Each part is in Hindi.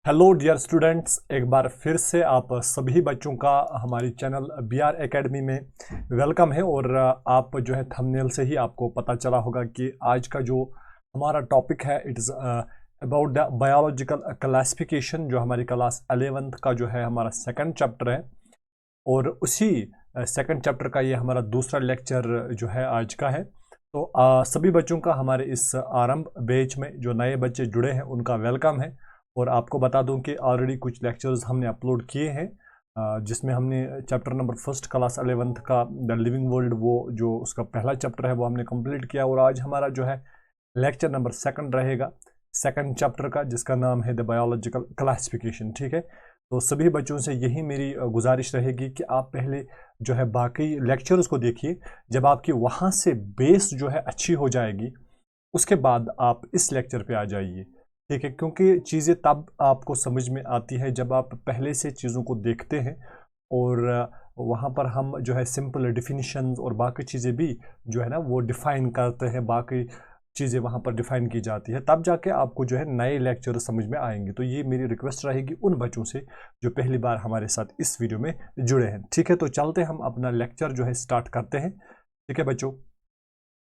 हेलो डियर स्टूडेंट्स, एक बार फिर से आप सभी बच्चों का हमारी चैनल BR एकेडमी में वेलकम है। और आप जो है थंबनेल से ही आपको पता चला होगा कि आज का जो हमारा टॉपिक है it is about the biological classification, जो हमारी क्लास 11th का जो है हमारा सेकंड चैप्टर है। और उसी सेकंड चैप्टर का ये हमारा दूसरा लेक्चर जो है आज का है। तो सभी बच्चों का हमारे इस आरंभ बैच में जो नए बच्चे जुड़े हैं उनका वेलकम है। और आपको बता दूं कि ऑलरेडी कुछ लेक्चर्स हमने अपलोड किए हैं, जिसमें हमने chapter number first class 11th का द लिविंग वर्ल्ड, वो जो उसका पहला चैप्टर है वो हमने कंप्लीट किया। और आज हमारा जो है लेक्चर नंबर सेकंड रहेगा सेकंड चैप्टर का, जिसका नाम है द बायोलॉजिकल क्लासिफिकेशन। ठीक है, तो सभी बच्चों से यही मेरी गुजारिश रहेगी कि आप पहले जो है बाकी लेक्चर्स को देखिए। जब आपकी वहाँ से बेस जो है अच्छी हो जाएगी उसके बाद आप इस लेक्चर पे आ जाइए। ठीक है, क्योंकि चीज़ें तब आपको समझ में आती है जब आप पहले से चीज़ों को देखते हैं। और वहाँ पर हम जो है सिंपल डिफिनीशंस और बाकी चीज़ें भी जो है ना वो डिफ़ाइन करते हैं, बाकी चीज़ें वहाँ पर डिफ़ाइन की जाती है, तब जाके आपको जो है नए लेक्चर समझ में आएंगे। तो ये मेरी रिक्वेस्ट रहेगी उन बच्चों से जो पहली बार हमारे साथ इस वीडियो में जुड़े हैं। ठीक है, तो चलते हम अपना लेक्चर जो है स्टार्ट करते हैं। ठीक है बच्चों,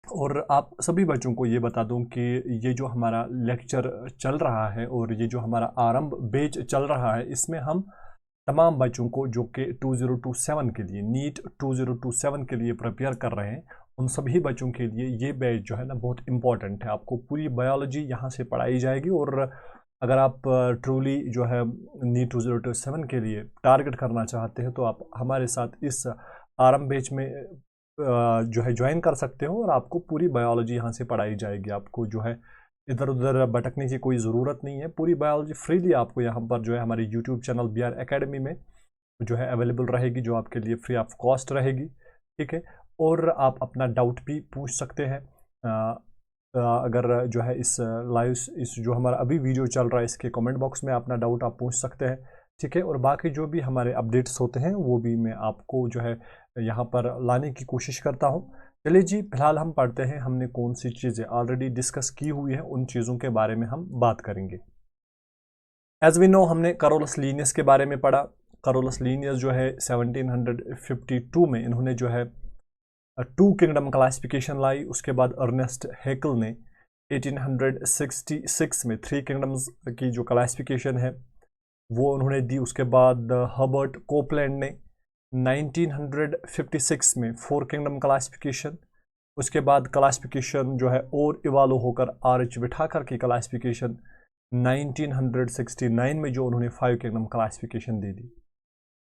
और आप सभी बच्चों को ये बता दूं कि ये जो हमारा लेक्चर चल रहा है और ये जो हमारा आरंभ बैच चल रहा है, इसमें हम तमाम बच्चों को जो कि 2027 के लिए नीट 2027 के लिए प्रिपेयर कर रहे हैं, उन सभी बच्चों के लिए ये बैच जो है ना बहुत इम्पॉर्टेंट है। आपको पूरी बायोलॉजी यहाँ से पढ़ाई जाएगी। और अगर आप ट्रूली जो है नीट 2027 के लिए टारगेट करना चाहते हैं तो आप हमारे साथ इस आरंभ बैच में जो है ज्वाइन कर सकते हो। और आपको पूरी बायोलॉजी यहाँ से पढ़ाई जाएगी। आपको जो है इधर उधर भटकने की कोई ज़रूरत नहीं है। पूरी बायोलॉजी फ्रीली आपको यहाँ पर जो है हमारे यूट्यूब चैनल BR एकेडमी में जो है अवेलेबल रहेगी, जो आपके लिए फ्री ऑफ कॉस्ट रहेगी। ठीक है, और आप अपना डाउट भी पूछ सकते हैं। अगर जो है इस लाइव इस जो हमारा अभी वीडियो चल रहा है इसके कमेंट बॉक्स में अपना डाउट आप पूछ सकते हैं। ठीक है, और बाकी जो भी हमारे अपडेट्स होते हैं वो भी मैं आपको जो है यहाँ पर लाने की कोशिश करता हूँ। चलिए जी, फिलहाल हम पढ़ते हैं हमने कौन सी चीज़ें ऑलरेडी डिस्कस की हुई है, उन चीज़ों के बारे में हम बात करेंगे। एज वी नो, हमने कैरोलस लीनियस के बारे में पढ़ा। कैरोलस लीनियस जो है 1752 में इन्होंने जो है टू किंगडम क्लासिफिकेशन लाई। उसके बाद अर्नेस्ट हैकल ने 1866 में थ्री किंगडम्स की जो क्लासिफिकेशन है वो उन्होंने दी। उसके बाद हर्बर्ट कोपलैंड ने 1956 में फोर किंगडम क्लासिफिकेशन। उसके बाद क्लासिफिकेशन जो है और इवाल्व होकर आर्च विठाकर की क्लासिफिकेशन 1969 में जो उन्होंने फाइव किंगडम क्लासिफिकेशन दे दी।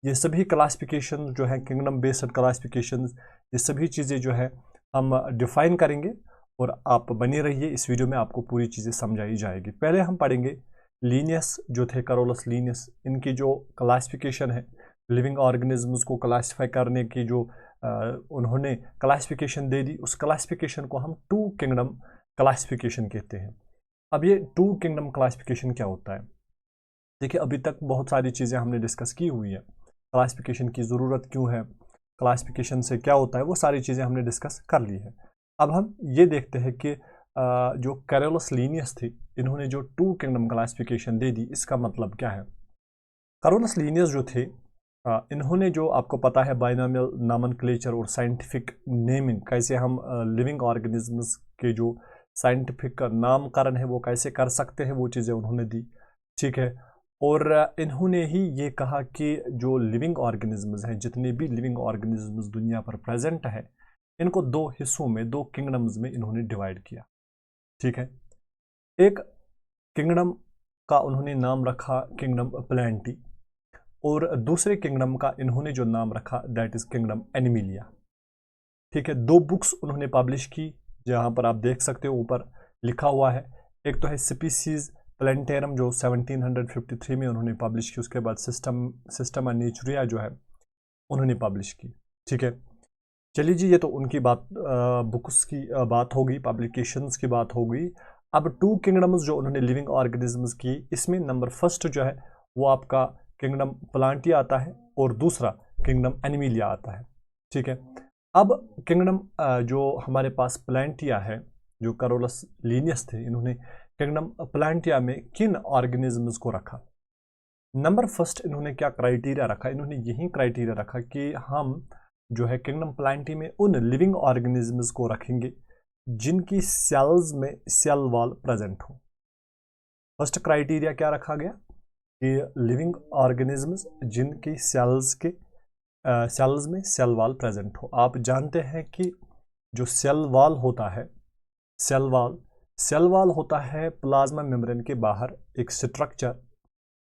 ये सभी क्लासिफिकेशन जो है किंगडम बेस्ड क्लासिफिकेशन, ये सभी चीज़ें जो है हम डिफाइन करेंगे। और आप बने रहिए, इस वीडियो में आपको पूरी चीज़ें समझाई जाएगी। पहले हम पढ़ेंगे लीनियस जो थे, कैरोलस लीनियस, इनकी जो क्लासिफिकेशन है लिविंग ऑर्गेनिजम्स को क्लासिफाई करने की जो उन्होंने क्लासिफिकेशन दे दी, उस क्लासिफिकेशन को हम टू किंगडम क्लासिफिकेशन कहते हैं। अब ये टू किंगडम क्लासिफिकेशन क्या होता है? देखिए, अभी तक बहुत सारी चीज़ें हमने डिस्कस की हुई है। क्लासिफिकेशन की ज़रूरत क्यों है, क्लासिफिकेशन से क्या होता है, वो सारी चीज़ें हमने डिस्कस कर ली है। अब हम ये देखते हैं कि जो कैरोलस लीनियस थी, इन्होंने जो टू किंगडम क्लासिफिकेशन दे दी, इसका मतलब क्या है। कैरोलस लीनियस जो थे, इन्होंने जो आपको पता है बाइनोमियल नॉमेनक्लेचर और साइंटिफिक नेमिंग, कैसे हम लिविंग ऑर्गेनिजम्स के जो साइंटिफिक नामकरण है वो कैसे कर सकते हैं, वो चीज़ें उन्होंने दी। ठीक है, और इन्होंने ही ये कहा कि जो लिविंग ऑर्गेनिजम्स हैं, जितने भी लिविंग ऑर्गेनिजम्स दुनिया पर प्रेजेंट है, इनको दो हिस्सों में, दो किंगडम्स में इन्होंने डिवाइड किया। ठीक है, एक किंगडम का उन्होंने नाम रखा किंगडम प्लांटी, और दूसरे किंगडम का इन्होंने जो नाम रखा दैट इज किंगडम एनिमिलिया। ठीक है, दो बुक्स उन्होंने पब्लिश की, जहां पर आप देख सकते हो ऊपर लिखा हुआ है। एक तो है स्पीसीज प्लेंटेरम जो 1753 में उन्होंने पब्लिश की। उसके बाद सिस्टम नेचुरिया जो है उन्होंने पब्लिश की। ठीक है, चलिए जी, ये तो उनकी बात बुक्स की बात होगी, पब्लिकेशंस की बात होगी। अब टू किंगडम्स जो उन्होंने लिविंग ऑर्गेनिजम्स की, इसमें नंबर फर्स्ट जो है वो आपका किंगडम प्लांटिया आता है और दूसरा किंगडम एनिमिलिया आता है। ठीक है, अब किंगडम जो हमारे पास प्लांटिया है, जो कैरोलस लीनियस थे, इन्होंने किंगडम प्लांटिया में किन ऑर्गेनिजम्स को रखा। नंबर फर्स्ट इन्होंने क्या क्राइटेरिया रखा, इन्होंने यही क्राइटेरिया रखा कि हम जो है किंगडम प्लांटी में उन लिविंग ऑर्गेनिजम्स को रखेंगे जिनकी सेल्स में सेल वॉल प्रेजेंट हो। फर्स्ट क्राइटेरिया क्या रखा गया कि लिविंग ऑर्गेनिजम्स जिनकी सेल्स में सेल वॉल प्रेजेंट हो। आप जानते हैं कि जो सेल वॉल होता है, सेल वॉल होता है प्लाज्मा मेम्ब्रेन के बाहर एक स्ट्रक्चर,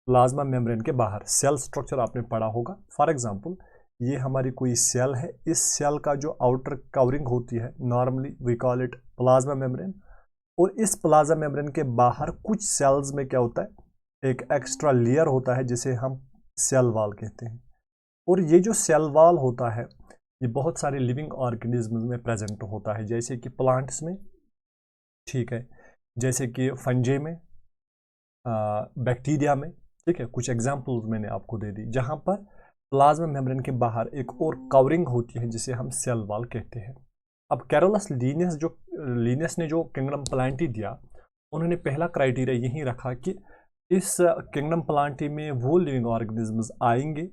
प्लाज्मा मेम्ब्रेन के बाहर सेल स्ट्रक्चर आपने पढ़ा होगा। फॉर एग्जांपल ये हमारी कोई सेल है, इस सेल का जो आउटर कवरिंग होती है normally we call it plasma membrane, और इस प्लाज्मा मेम्ब्रेन के बाहर कुछ सेल्स में क्या होता है, एक एक्स्ट्रा लेयर होता है जिसे हम सेल वॉल कहते हैं। और ये जो सेल वॉल होता है ये बहुत सारे लिविंग ऑर्गेनिज्म में प्रेजेंट होता है, जैसे कि प्लांट्स में, ठीक है, जैसे कि फंजे में, बैक्टीरिया में, ठीक है। कुछ एग्जांपल्स मैंने आपको दे दी जहां पर प्लाज्मा मेम्ब्रेन के बाहर एक और कवरिंग होती है जिसे हम सेल वॉल कहते हैं। अब कैरोलस लीनियस ने जो किंगडम प्लांटी दिया, उन्होंने पहला क्राइटेरिया यही रखा कि इस किंगडम प्लांटी में वो लिविंग ऑर्गेनिजम्स आएंगे,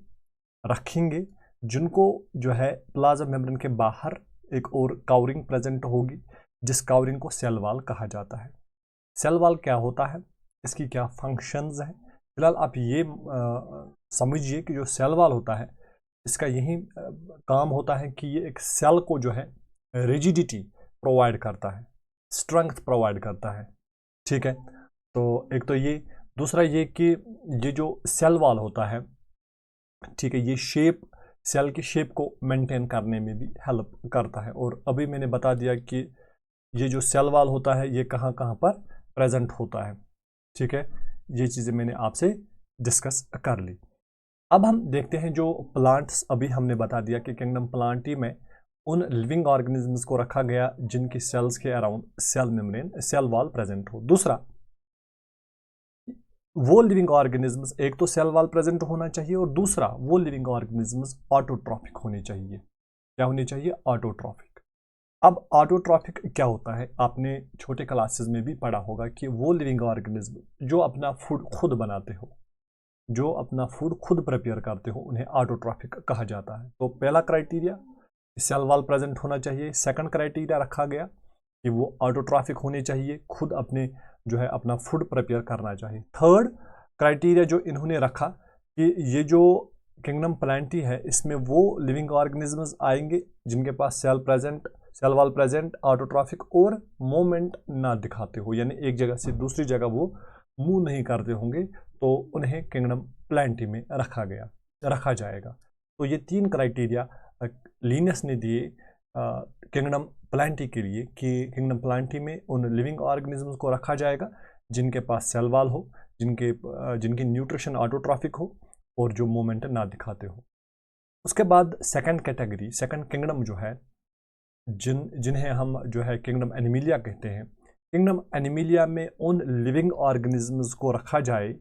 रखेंगे, जिनको जो है प्लाज्मा मेम्ब्रेन के बाहर एक और कवरिंग प्रेजेंट होगी, जिस कवरिंग को सेल वॉल कहा जाता है। सेल वॉल क्या होता है, इसकी क्या फंक्शंस हैं, फिलहाल आप ये समझिए कि जो सेल वॉल होता है इसका यही काम होता है कि ये एक सेल को जो है रिजिडिटी प्रोवाइड करता है, स्ट्रेंथ प्रोवाइड करता है, ठीक है। तो एक तो ये, दूसरा ये कि ये जो सेल वॉल होता है, ठीक है, ये सेल की शेप को मेंटेन करने में भी हेल्प करता है। और अभी मैंने बता दिया कि ये जो सेल वॉल होता है ये कहाँ कहाँ पर प्रेजेंट होता है, ठीक है। ये चीज़ें मैंने आपसे डिस्कस कर ली। अब हम देखते हैं जो प्लांट्स, अभी हमने बता दिया कि किंगडम प्लांटी में उन लिविंग ऑर्गेनिजम्स को रखा गया जिनकी सेल्स के अराउंड सेल वॉल प्रेजेंट हो। दूसरा, वो लिविंग ऑर्गेनिजम्स, एक तो सेल वॉल प्रेजेंट होना चाहिए और दूसरा वो लिविंग ऑर्गेनिजम्स ऑटोट्रॉफिक होने चाहिए। क्या होनी चाहिए? ऑटोट्रॉफिक। अब ऑटोट्रॉफिक क्या होता है, आपने छोटे क्लासेस में भी पढ़ा होगा कि वो लिविंग ऑर्गेनिज्म जो अपना फूड खुद बनाते हो, जो अपना फूड खुद प्रिपेयर करते हो, उन्हें ऑटोट्रॉफिक कहा जाता है। तो पहला क्राइटेरिया सेल वॉल प्रेजेंट होना चाहिए। सेकंड क्राइटेरिया रखा गया कि वो ऑटोट्रॉफिक होने चाहिए, खुद अपने जो है अपना फूड प्रिपेयर करना चाहिए। थर्ड क्राइटेरिया जो इन्होंने रखा कि ये जो किंगडम प्लांटी है इसमें वो लिविंग ऑर्गेनिजम्स आएंगे जिनके पास सेल वॉल प्रेजेंट, ऑटोट्रॉफिक और मूवमेंट ना दिखाते हो, यानी एक जगह से दूसरी जगह वो मूव नहीं करते होंगे, तो उन्हें किंगडम प्लांटी में रखा जाएगा। तो ये तीन क्राइटेरिया लीनियस ने दिए किंगडम प्लांटी के लिए कि किंगडम प्लांटी में उन लिविंग ऑर्गेनिजम्स को रखा जाएगा जिनके पास सेल वॉल हो, जिनकी न्यूट्रिशन ऑटोट्रॉफिक हो और जो मूवमेंट ना दिखाते हो। उसके बाद सेकंड किंगडम जो है, जिन्हें हम जो है किंगडम एनिमिलिया कहते हैं। किंगडम एनिमिलिया में उन लिविंग ऑर्गेनिजम्स को रखा जाए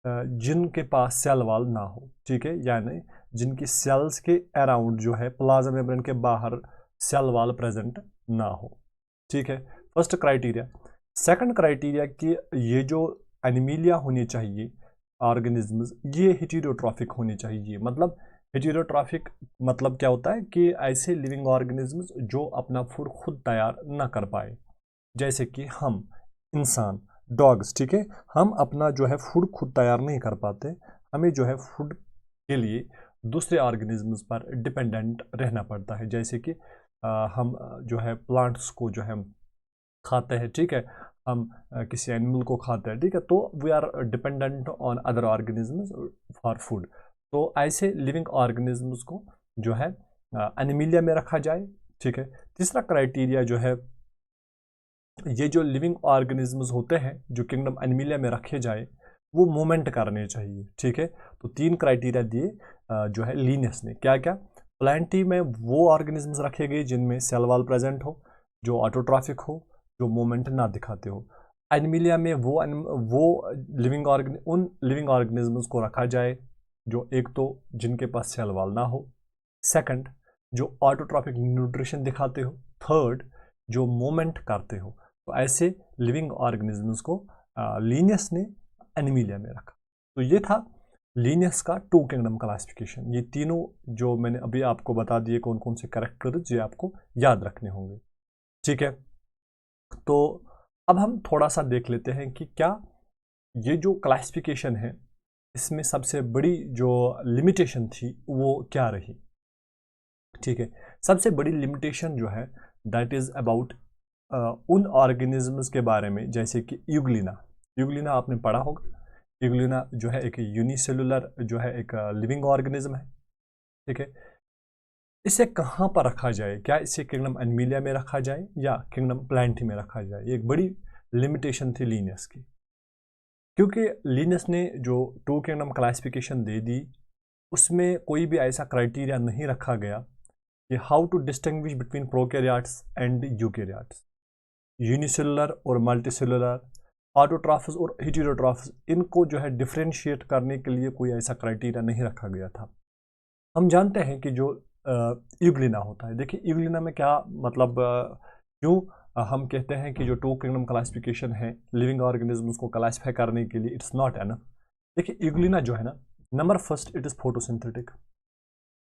जिनके पास सेल वॉल ना हो, ठीक है, यानी जिनकी सेल्स के अराउंड जो है प्लाज्मा मेम्ब्रेन के बाहर सेल वॉल प्रेजेंट ना हो, ठीक है, फर्स्ट क्राइटेरिया। सेकंड क्राइटेरिया कि ये जो एनिमिलिया होनी चाहिए ऑर्गेनिजम्स, ये हेटेरोट्रॉफिक होनी चाहिए। मतलब हेटेरोट्रॉफिक मतलब क्या होता है कि ऐसे लिविंग ऑर्गेनिजम्स जो अपना फूड खुद तैयार ना कर पाए, जैसे कि हम इंसान, डॉग्स, ठीक है, हम अपना जो है फूड खुद तैयार नहीं कर पाते, हमें जो है फूड के लिए दूसरे ऑर्गेनिजम्स पर डिपेंडेंट रहना पड़ता है। जैसे कि हम जो है प्लांट्स को जो है खाते हैं, ठीक है, हम किसी एनिमल को खाते हैं, ठीक है, तो we are dependent on other organisms for food. तो ऐसे लिविंग ऑर्गेनिजम्स को जो है एनिमिलिया में रखा जाए, ठीक है। तीसरा क्राइटेरिया जो है, ये जो लिविंग ऑर्गेनिजम्स होते हैं जो किंगडम एनिमिलिया में रखे जाए वो मूवमेंट करने चाहिए, ठीक है। तो तीन क्राइटेरिया दिए जो है लीनियस ने। क्या क्या? प्लांटी में वो ऑर्गेनिजम्स रखे गए जिनमें सेल वॉल प्रेजेंट हो, जो ऑटोट्रॉफिक हो, जो मूवमेंट ना दिखाते हो। एनिमिलिया में उन लिविंग ऑर्गेनिजम्स को रखा जाए जो एक तो जिनके पास सेल वॉल ना हो, सेकंड जो ऑटोट्रॉफिक न्यूट्रिशन दिखाते हो, थर्ड जो मूवमेंट करते हो। तो ऐसे लिविंग ऑर्गेनिजम्स को लीनियस ने एनिमिलिया में रखा। तो ये था लीनियस का टू किंगडम क्लासिफिकेशन। ये तीनों जो मैंने अभी आपको बता दिए कौन कौन से कैरेक्टर्स, ये आपको याद रखने होंगे। ठीक है, तो अब हम थोड़ा सा देख लेते हैं कि क्या ये जो क्लासिफिकेशन है इसमें सबसे बड़ी जो लिमिटेशन थी वो क्या रही। ठीक है, सबसे बड़ी लिमिटेशन जो है दैट इज़ अबाउट उन ऑर्गेनिजम्स के बारे में, जैसे कि यूग्लिना। यूग्लिना आपने पढ़ा होगा। यूग्लिना जो है एक यूनिसेलुलर जो है एक लिविंग ऑर्गेनिज्म है। ठीक है, इसे कहाँ पर रखा जाए, क्या इसे किंगडम एनिमिलिया में रखा जाए या किंगडम प्लांटी में रखा जाए, ये एक बड़ी लिमिटेशन थी लीनियस की। क्योंकि लीनियस ने जो टू किंगडम क्लासिफिकेशन दे दी उसमें कोई भी ऐसा क्राइटेरिया नहीं रखा गया कि how to distinguish between prokaryotes and eukaryotes, unicellular और मल्टीसेलुलर, ऑटोट्रॉफस और हेटेरोट्रॉफस, इनको जो है डिफरेंशिएट करने के लिए कोई ऐसा क्राइटेरिया नहीं रखा गया था। हम जानते हैं कि जो यूग्लिना होता है, देखिए यूग्लिना में क्या मतलब, क्यों हम कहते हैं कि जो टू किंगडम क्लासिफिकेशन है लिविंग ऑर्गेनिजम्स को क्लासिफाई करने के लिए, इट्स नॉट एनफ। देखिए यूग्लिना जो है ना, number first it is photosynthetic,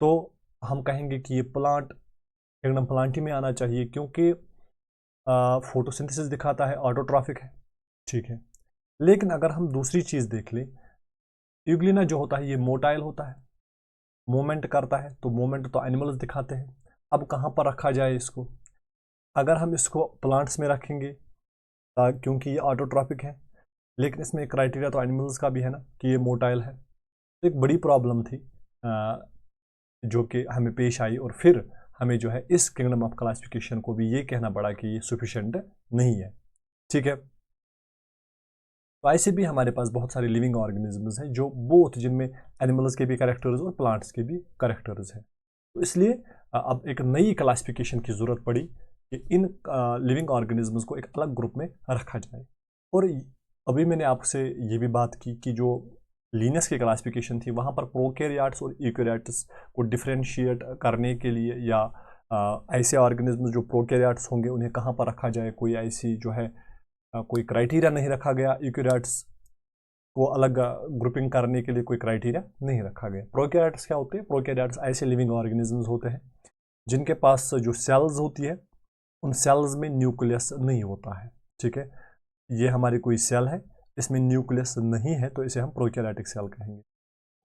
तो हम कहेंगे कि ये प्लांट किंगडम प्लांटी में आना चाहिए क्योंकि फोटोसिंथेसिस दिखाता है, ऑटोट्रॉफिक है। ठीक है, लेकिन अगर हम दूसरी चीज़ देख लें, यूग्लिना जो होता है ये मोटाइल होता है, मूवमेंट करता है, तो मूवमेंट तो एनिमल्स दिखाते हैं। अब कहाँ पर रखा जाए इसको, अगर हम इसको प्लांट्स में रखेंगे क्योंकि ये ऑटोट्रॉफिक है, लेकिन इसमें एक क्राइटेरिया तो एनिमल्स का भी है ना कि ये मोटाइल है, तो एक बड़ी प्रॉब्लम थी जो कि हमें पेश आई, और फिर हमें जो है इस किंगडम ऑफ क्लासिफिकेशन को भी ये कहना पड़ा कि ये सफिशेंट नहीं है। ठीक है, तो ऐसे भी हमारे पास बहुत सारे लिविंग ऑर्गेनिजम्स हैं जो बोथ, जिनमें एनिमल्स के भी कैरेक्टर्स और प्लांट्स के भी कैरेक्टर्स हैं। तो इसलिए अब एक नई क्लासिफिकेशन की ज़रूरत पड़ी कि इन लिविंग ऑर्गेनिजम्स को एक अलग ग्रुप में रखा जाए। और अभी मैंने आपसे ये भी बात की कि जो लीनियस की क्लासिफिकेशन थी वहाँ पर प्रोकैरियोट्स और यूकैरियोट्स को डिफरेंशिएट करने के लिए, या ऐसे ऑर्गेनिज्म जो प्रोकैरियोट्स होंगे उन्हें कहाँ पर रखा जाए, कोई ऐसी जो है कोई क्राइटेरिया नहीं रखा गया। यूकैरियोट्स को अलग ग्रुपिंग करने के लिए कोई क्राइटेरिया नहीं रखा गया। प्रोकैरियोट्स क्या होते हैं, प्रोकैरियोट्स ऐसे लिविंग ऑर्गेनिजम्स होते हैं जिनके पास जो सेल्स होती है उन सेल्स में न्यूक्लियस नहीं होता है। ठीक है, ये हमारी कोई सेल है, इसमें न्यूक्लियस नहीं है, तो इसे हम प्रोकैरियोटिक सेल कहेंगे।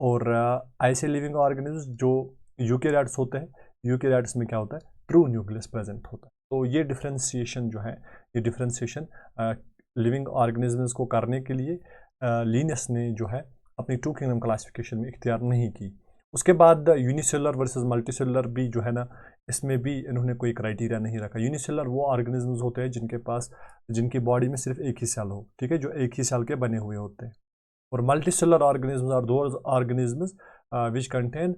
और ऐसे लिविंग ऑर्गेनिज्म जो यूकैरियोट्स होते हैं, यूकैरियोट्स में क्या होता है, ट्रू न्यूक्लियस प्रेजेंट होता है। तो ये डिफ्रेंसिएशन जो है, ये डिफ्रेंसिएशन लिविंग ऑर्गेनिजम्स को करने के लिए लीनियस ने जो है अपनी टू किंगडम क्लासिफिकेशन में इख्तियार नहीं की। उसके बाद यूनिसेलुलर वर्सेस मल्टीसेलुलर भी जो है ना, इसमें भी इन्होंने कोई क्राइटेरिया नहीं रखा। यूनिसेलुलर वो ऑर्गेनिजम्स होते हैं जिनके पास, जिनकी बॉडी में सिर्फ एक ही सेल हो, ठीक है, जो एक ही सेल के बने हुए होते हैं। और multicellular organisms are those organisms which contain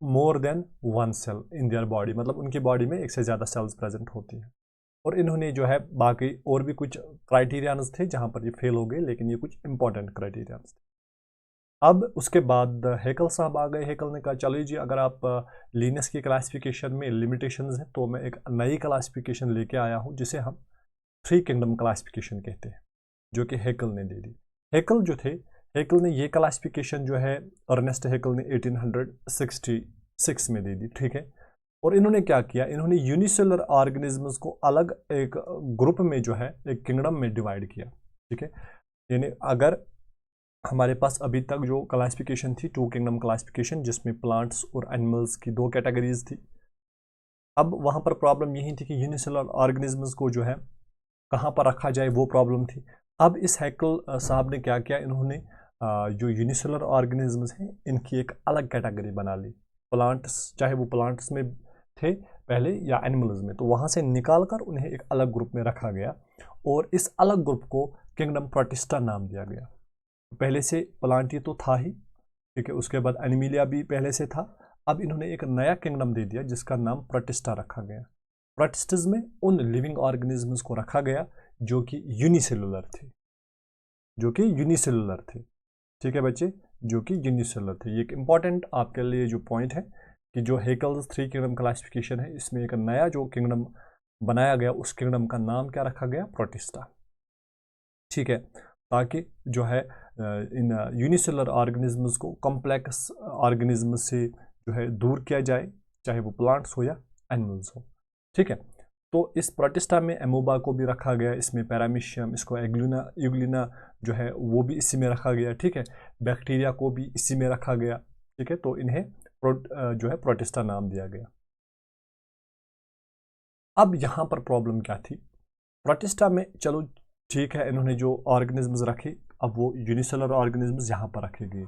more than one cell in their body, मतलब उनकी बॉडी में एक से ज़्यादा सेल्स प्रेजेंट होती हैं। और इन्होंने जो है बाकी और भी कुछ क्राइटेरियाज थे जहाँ पर ये फेल हो गए, लेकिन ये कुछ इंपॉर्टेंट क्राइटेरियाज थे। अब उसके बाद हेकल साहब आ गए। हेकल ने कहा चलो जी, अगर आप लीनियस की क्लासिफिकेशन में लिमिटेशंस हैं तो मैं एक नई क्लासिफिकेशन लेके आया हूँ जिसे हम थ्री किंगडम क्लासिफिकेशन कहते हैं, जो कि हेकल ने दे दी। हेकल जो थे, हेकल ने ये क्लासिफिकेशन जो है अर्नेस्ट हेकल ने 1866 में दे दी। ठीक है, और इन्होंने क्या किया, इन्होंने यूनिसेलुलर ऑर्गेनिजम्स को अलग एक ग्रुप में जो है एक किंगडम में डिवाइड किया। ठीक है, यानी अगर हमारे पास अभी तक जो क्लासिफिकेशन थी टू किंगडम क्लासिफिकेशन, जिसमें प्लांट्स और एनिमल्स की दो कैटेगरीज थी, अब वहाँ पर प्रॉब्लम यही थी कि यूनिसेलुलर ऑर्गेनिजम्स को जो है कहाँ पर रखा जाए, वो प्रॉब्लम थी। अब इस हेकल साहब ने क्या किया, इन्होंने जो यूनिसेलुलर ऑर्गेनिजम्स हैं इनकी एक अलग कैटेगरी बना ली। प्लांट्स, चाहे वो प्लांट्स में थे पहले या एनिमल्स में, तो वहाँ से निकाल कर उन्हें एक अलग ग्रुप में रखा गया और इस अलग ग्रुप को किंगडम प्रोटिस्टा नाम दिया गया। पहले से प्लांटी तो था ही, ठीक है, उसके बाद एनिमिलिया भी पहले से था। अब इन्होंने एक नया किंगडम दे दिया जिसका नाम प्रोटिस्टा रखा गया। प्रोटिस्टस में उन लिविंग ऑर्गेनिजम्स को रखा गया जो कि यूनिसेलुलर थे, जो कि यूनिसेलुलर थे। ठीक है बच्चे, जो कि यूनिसेलुलर थे। ये एक इंपॉर्टेंट आपके लिए जो पॉइंट है कि जो हेकल्स थ्री किंगडम क्लासिफिकेशन है, इसमें एक नया जो किंगडम बनाया गया, उस किंगडम का नाम क्या रखा गया, प्रोटिस्टा। ठीक है, ताकि जो है इन यूनिसेलुलर ऑर्गेनिजम्स को कॉम्प्लेक्स ऑर्गेनिज्म से जो है दूर किया जाए, चाहे वो प्लांट्स हो या एनिमल्स हो। ठीक है, तो इस प्रोटिस्टा में एमोबा को भी रखा गया, इसमें पैरामीशियम, इसको एग्लुना यूग्लिना जो है वो भी इसी में रखा गया। ठीक है, बैक्टीरिया को भी इसी में रखा गया। ठीक है, तो इन्हें जो है प्रोटिस्टा नाम दिया गया। अब यहाँ पर प्रॉब्लम क्या थी, प्रोटिस्टा में चलो ठीक है, इन्होंने जो ऑर्गेनिजम्स रखे, अब वो यूनिसेलुलर ऑर्गेनिजम्स यहाँ पर रखे गए,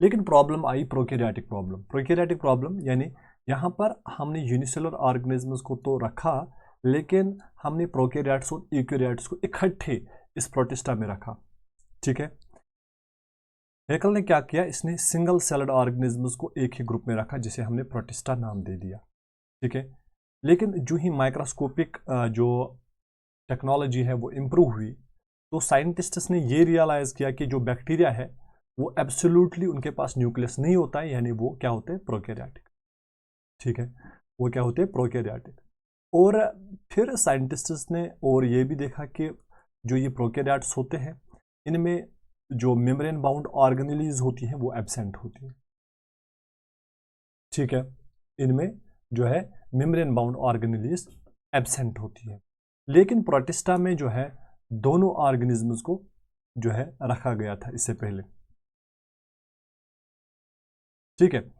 लेकिन प्रॉब्लम आई प्रोकैरियोटिक प्रॉब्लम। प्रोकैरियोटिक प्रॉब्लम यानी यहाँ पर हमने यूनिसेलुलर ऑर्गेनिजम्स को तो रखा, लेकिन हमने प्रोकैरियोट्स और यूकैरियोट्स को इकट्ठे इस प्रोटिस्टा में रखा। ठीक है, हेकल ने क्या किया, इसने सिंगल सेल्ड ऑर्गेनिजम्स को एक ही ग्रुप में रखा, जिसे हमने प्रोटिस्टा नाम दे दिया। ठीक है, लेकिन जो ही माइक्रोस्कोपिक जो टेक्नोलॉजी है वो इम्प्रूव हुई, तो साइंटिस्ट्स ने ये रियलाइज़ किया कि जो बैक्टीरिया है वो एब्सोल्युटली उनके पास न्यूक्लियस नहीं होता है, यानी वो क्या होते हैं, प्रोकैरियोटिक। ठीक है, वो क्या होते हैं, प्रोकैरियोटिक। और फिर साइंटिस्ट्स ने और ये भी देखा कि जो ये प्रोकैरियोट्स होते हैं, इनमें जो मेम्ब्रेन बाउंड ऑर्गेनेलीज होती हैं वो एब्सेंट होती हैं। ठीक है, इनमें जो है मेम्ब्रेन बाउंड ऑर्गेनेलीज एब्सेंट होती है, लेकिन प्रोटिस्टा में जो है दोनों ऑर्गेनिजम्स को जो है रखा गया था इससे पहले। ठीक है,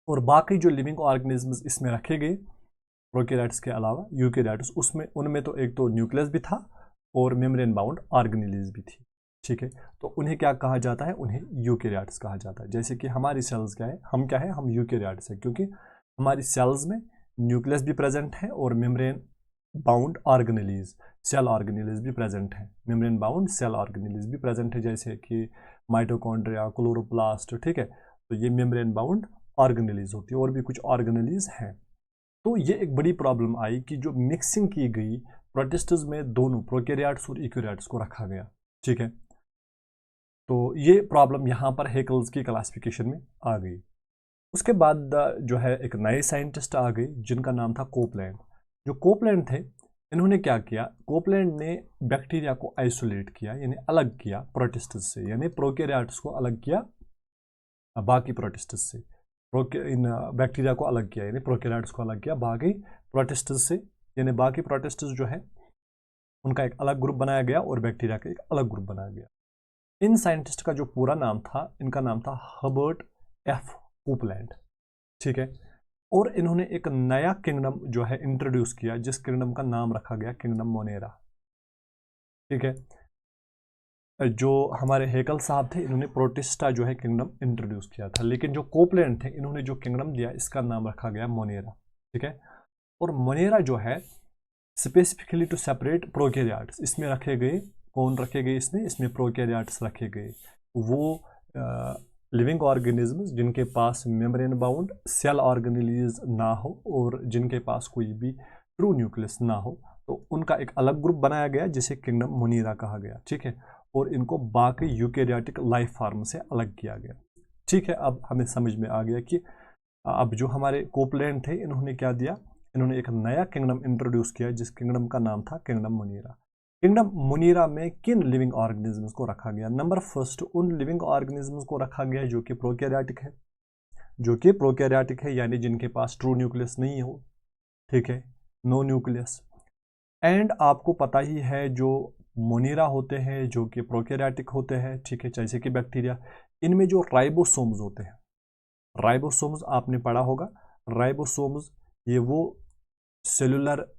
और बाकी जो लिविंग ऑर्गेनिजम्स इसमें रखे गए प्रोकैरियोट्स के अलावा, यूकैरियोट्स, उसमें उनमें तो एक तो न्यूक्लियस भी था और मेम्ब्रेन बाउंड ऑर्गेनेलीज भी थी। ठीक है, तो उन्हें क्या कहा जाता है, उन्हें यूकैरियोट्स कहा जाता है। जैसे कि हमारी सेल्स क्या है, हम यूकैरियोट्स है, क्योंकि हमारी सेल्स में न्यूक्लियस भी प्रेजेंट है और membrane bound organelles, cell organelles भी प्रेजेंट है, मेम्ब्रेन बाउंड सेल ऑर्गेनेलीज भी प्रेजेंट है, जैसे कि माइटोकॉन्ड्रिया, क्लोरोप्लास्ट। ठीक है, तो ये मेम्ब्रेन बाउंड ऑर्गेनेलीज होती है, और भी कुछ ऑर्गेनेलीज हैं। तो ये एक बड़ी प्रॉब्लम आई कि जो मिक्सिंग की गई प्रोटिस्ट्स में दोनों प्रोकैरियोट्स और यूकैरियोट्स को रखा गया। ठीक है, तो ये प्रॉब्लम यहाँ पर हेकल्स की क्लासिफिकेशन में आ गई। उसके बाद जो है एक नए साइंटिस्ट आ गए जिनका नाम था कोपलैंड। जो कोपलैंड थे, इन्होंने क्या किया, कोपलैंड ने बैक्टीरिया को आइसोलेट किया, यानी अलग किया प्रोटिस्ट्स से, यानी प्रोकैरियोट्स को अलग किया बाकी प्रोटिस्ट्स से, इन बैक्टीरिया को अलग किया, यानी प्रोकैरियोट्स को अलग किया बाकी प्रोटिस्ट्स से, यानी बाकी प्रोटिस्ट्स जो है उनका एक अलग ग्रुप बनाया गया और बैक्टीरिया का एक अलग ग्रुप बनाया गया। इन साइंटिस्ट का जो पूरा नाम था, इनका नाम था हर्बर्ट एफ कोपलैंड। ठीक है, और इन्होंने एक नया किंगडम जो है इंट्रोड्यूस किया, जिस किंगडम का नाम रखा गया किंगडम मोनेरा। ठीक है, जो हमारे हेकल साहब थे, इन्होंने प्रोटिस्टा जो है किंगडम इंट्रोड्यूस किया था, लेकिन जो कोपलैंड थे, इन्होंने जो किंगडम दिया इसका नाम रखा गया मोनेरा। ठीक है, और मोनेरा जो है स्पेसिफिकली टू सेपरेट प्रोकैरियोट्स, इसमें रखे गए, कौन रखे गए इसमें प्रोकैरियोट्स रखे गए, वो लिविंग ऑर्गेनिजम्स जिनके पास मेम्ब्रेन बाउंड सेल ऑर्गेनेलीज ना हो और जिनके पास कोई भी ट्रू न्यूक्लियस ना हो, तो उनका एक अलग ग्रुप बनाया गया जिसे किंगडम मोनेरा कहा गया। ठीक है, और इनको बाकी यूकैरियोटिक लाइफ फॉर्म से अलग किया गया। ठीक है, अब हमें समझ में आ गया कि अब जो हमारे कोपलैंड थे, इन्होंने क्या दिया, इन्होंने एक नया किंगडम इंट्रोड्यूस किया, जिस किंगडम का नाम था किंगडम मोनेरा। किंगडम मोनेरा में किन लिविंग ऑर्गेनिजम्स को रखा गया, नंबर फर्स्ट उन लिविंग ऑर्गेनिजम्स को रखा गया जो कि प्रोकैरियोटिक है, यानी जिनके पास ट्रू न्यूक्लियस नहीं हो। ठीक है, नो न्यूक्लियस। एंड आपको पता ही है जो मोनेरा होते हैं जो कि प्रोकैरियोटिक होते हैं। ठीक है, जैसे कि बैक्टीरिया, इनमें जो राइबोसोम्स होते हैं, राइबोसोम्स आपने पढ़ा होगा, राइबोसोम्स ये वो सेलुलर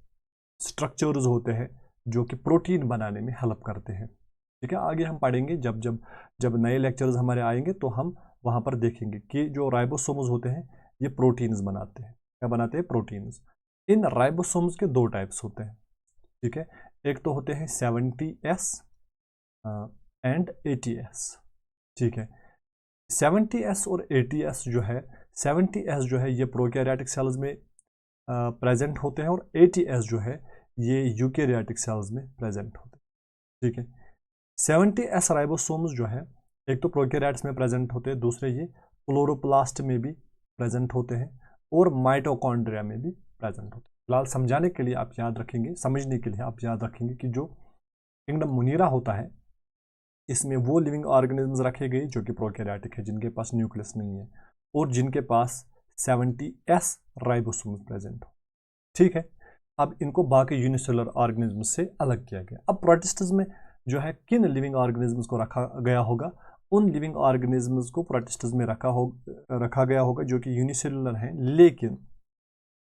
स्ट्रक्चर्स होते हैं जो कि प्रोटीन बनाने में हेल्प करते हैं। ठीक है, आगे हम पढ़ेंगे, जब जब जब नए लेक्चर्स हमारे आएंगे तो हम वहाँ पर देखेंगे कि जो राइबोसोम्स होते हैं ये प्रोटीन्स बनाते हैं। क्या बनाते हैं, प्रोटीन्स। इन राइबोसोम्स के दो टाइप्स होते हैं। ठीक है, एक तो होते हैं 70S एंड 80S। ठीक है, 70S और 80S जो है, 70S जो है ये प्रोकैरियोटिक सेल्स में प्रेजेंट होते हैं और 80S जो है ये यूकैरियोटिक सेल्स में प्रेजेंट होते हैं। ठीक है, 70S राइबोसोम्स जो है एक तो प्रोकैरियोट्स में प्रेजेंट होते हैं, दूसरे ये क्लोरोप्लास्ट में भी प्रेजेंट होते हैं और माइटोकॉन्ड्रिया में भी प्रेजेंट होते हैं। फिलहाल समझाने के लिए आप याद रखेंगे, समझने के लिए आप याद रखेंगे कि जो किंगडम मोनेरा होता है इसमें वो लिविंग ऑर्गेनिजम्स रखे गए जो कि प्रोकैरियोटिक है, जिनके पास न्यूक्लियस नहीं है और जिनके पास 70S राइबोसोम्स प्रेजेंट हो। ठीक है, अब इनको बाकी यूनिसेलुलर ऑर्गेनिजम्स से अलग किया गया। अब प्रोटिस्ट्स में जो है किन लिविंग ऑर्गेनिजम्स को रखा गया होगा, उन लिविंग ऑर्गेनिजम्स को प्रोटिस्ट्स में रखा गया होगा जो कि यूनिसेलुलर हैं, लेकिन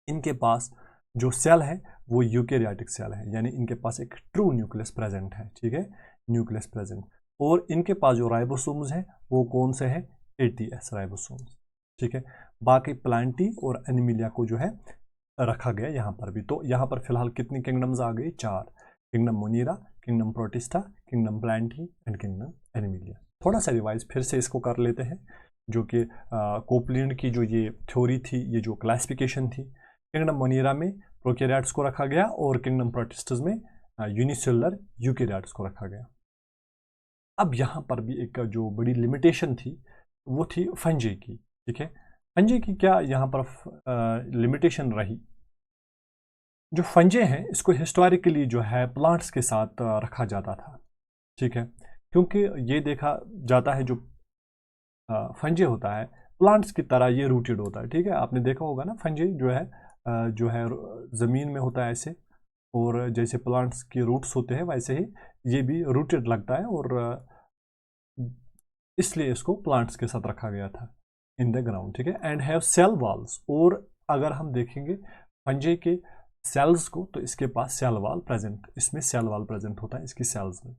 इनके पास जो सेल है वो यूकेरियोटिक सेल है, यानी इनके पास एक ट्रू न्यूक्लियस प्रेजेंट है। ठीक है, न्यूक्लियस प्रेजेंट, और इनके पास जो राइबोसोम्स हैं वो कौन से हैं, 80S राइबोसोम्स। ठीक है, बाकी प्लांटी और एनिमिलिया को जो है रखा गया यहाँ पर भी। तो यहाँ पर फिलहाल कितनी किंगडम्स आ गई, 4, kingdom Monera, kingdom Protista, kingdom Plantae and kingdom Animalia. थोड़ा सा रिवाइज फिर से इसको कर लेते हैं, जो कि कोपलैंड की जो ये थ्योरी थी, ये जो क्लासिफिकेशन थी, किंगडम मोनीरा में प्रोकैरियोट्स को रखा गया और किंगडम प्रोटिस्टस में यूनिसेलुलर यूकेरियोट्स को रखा गया। अब यहाँ पर भी एक जो बड़ी लिमिटेशन थी वो थी फंजी की। ठीक है, फंजी की क्या यहाँ पर लिमिटेशन रही, जो फंजे हैं इसको हिस्टोरिकली जो है प्लांट्स के साथ रखा जाता था। ठीक है, क्योंकि ये देखा जाता है जो फंजे होता है प्लांट्स की तरह ये रूटेड होता है। ठीक है, आपने देखा होगा ना, फंजे जो है ज़मीन में होता है ऐसे, और जैसे प्लांट्स के रूट्स होते हैं वैसे ही ये भी रूटेड लगता है, और इसलिए इसको प्लांट्स के साथ रखा गया था इन द ग्राउंड। ठीक है, एंड हैव सेल वॉल्स, और अगर हम देखेंगे फंजे के सेल्स को तो इसके पास सेल वॉल प्रेजेंट, इसमें सेल वॉल प्रेजेंट होता है इसकी सेल्स में।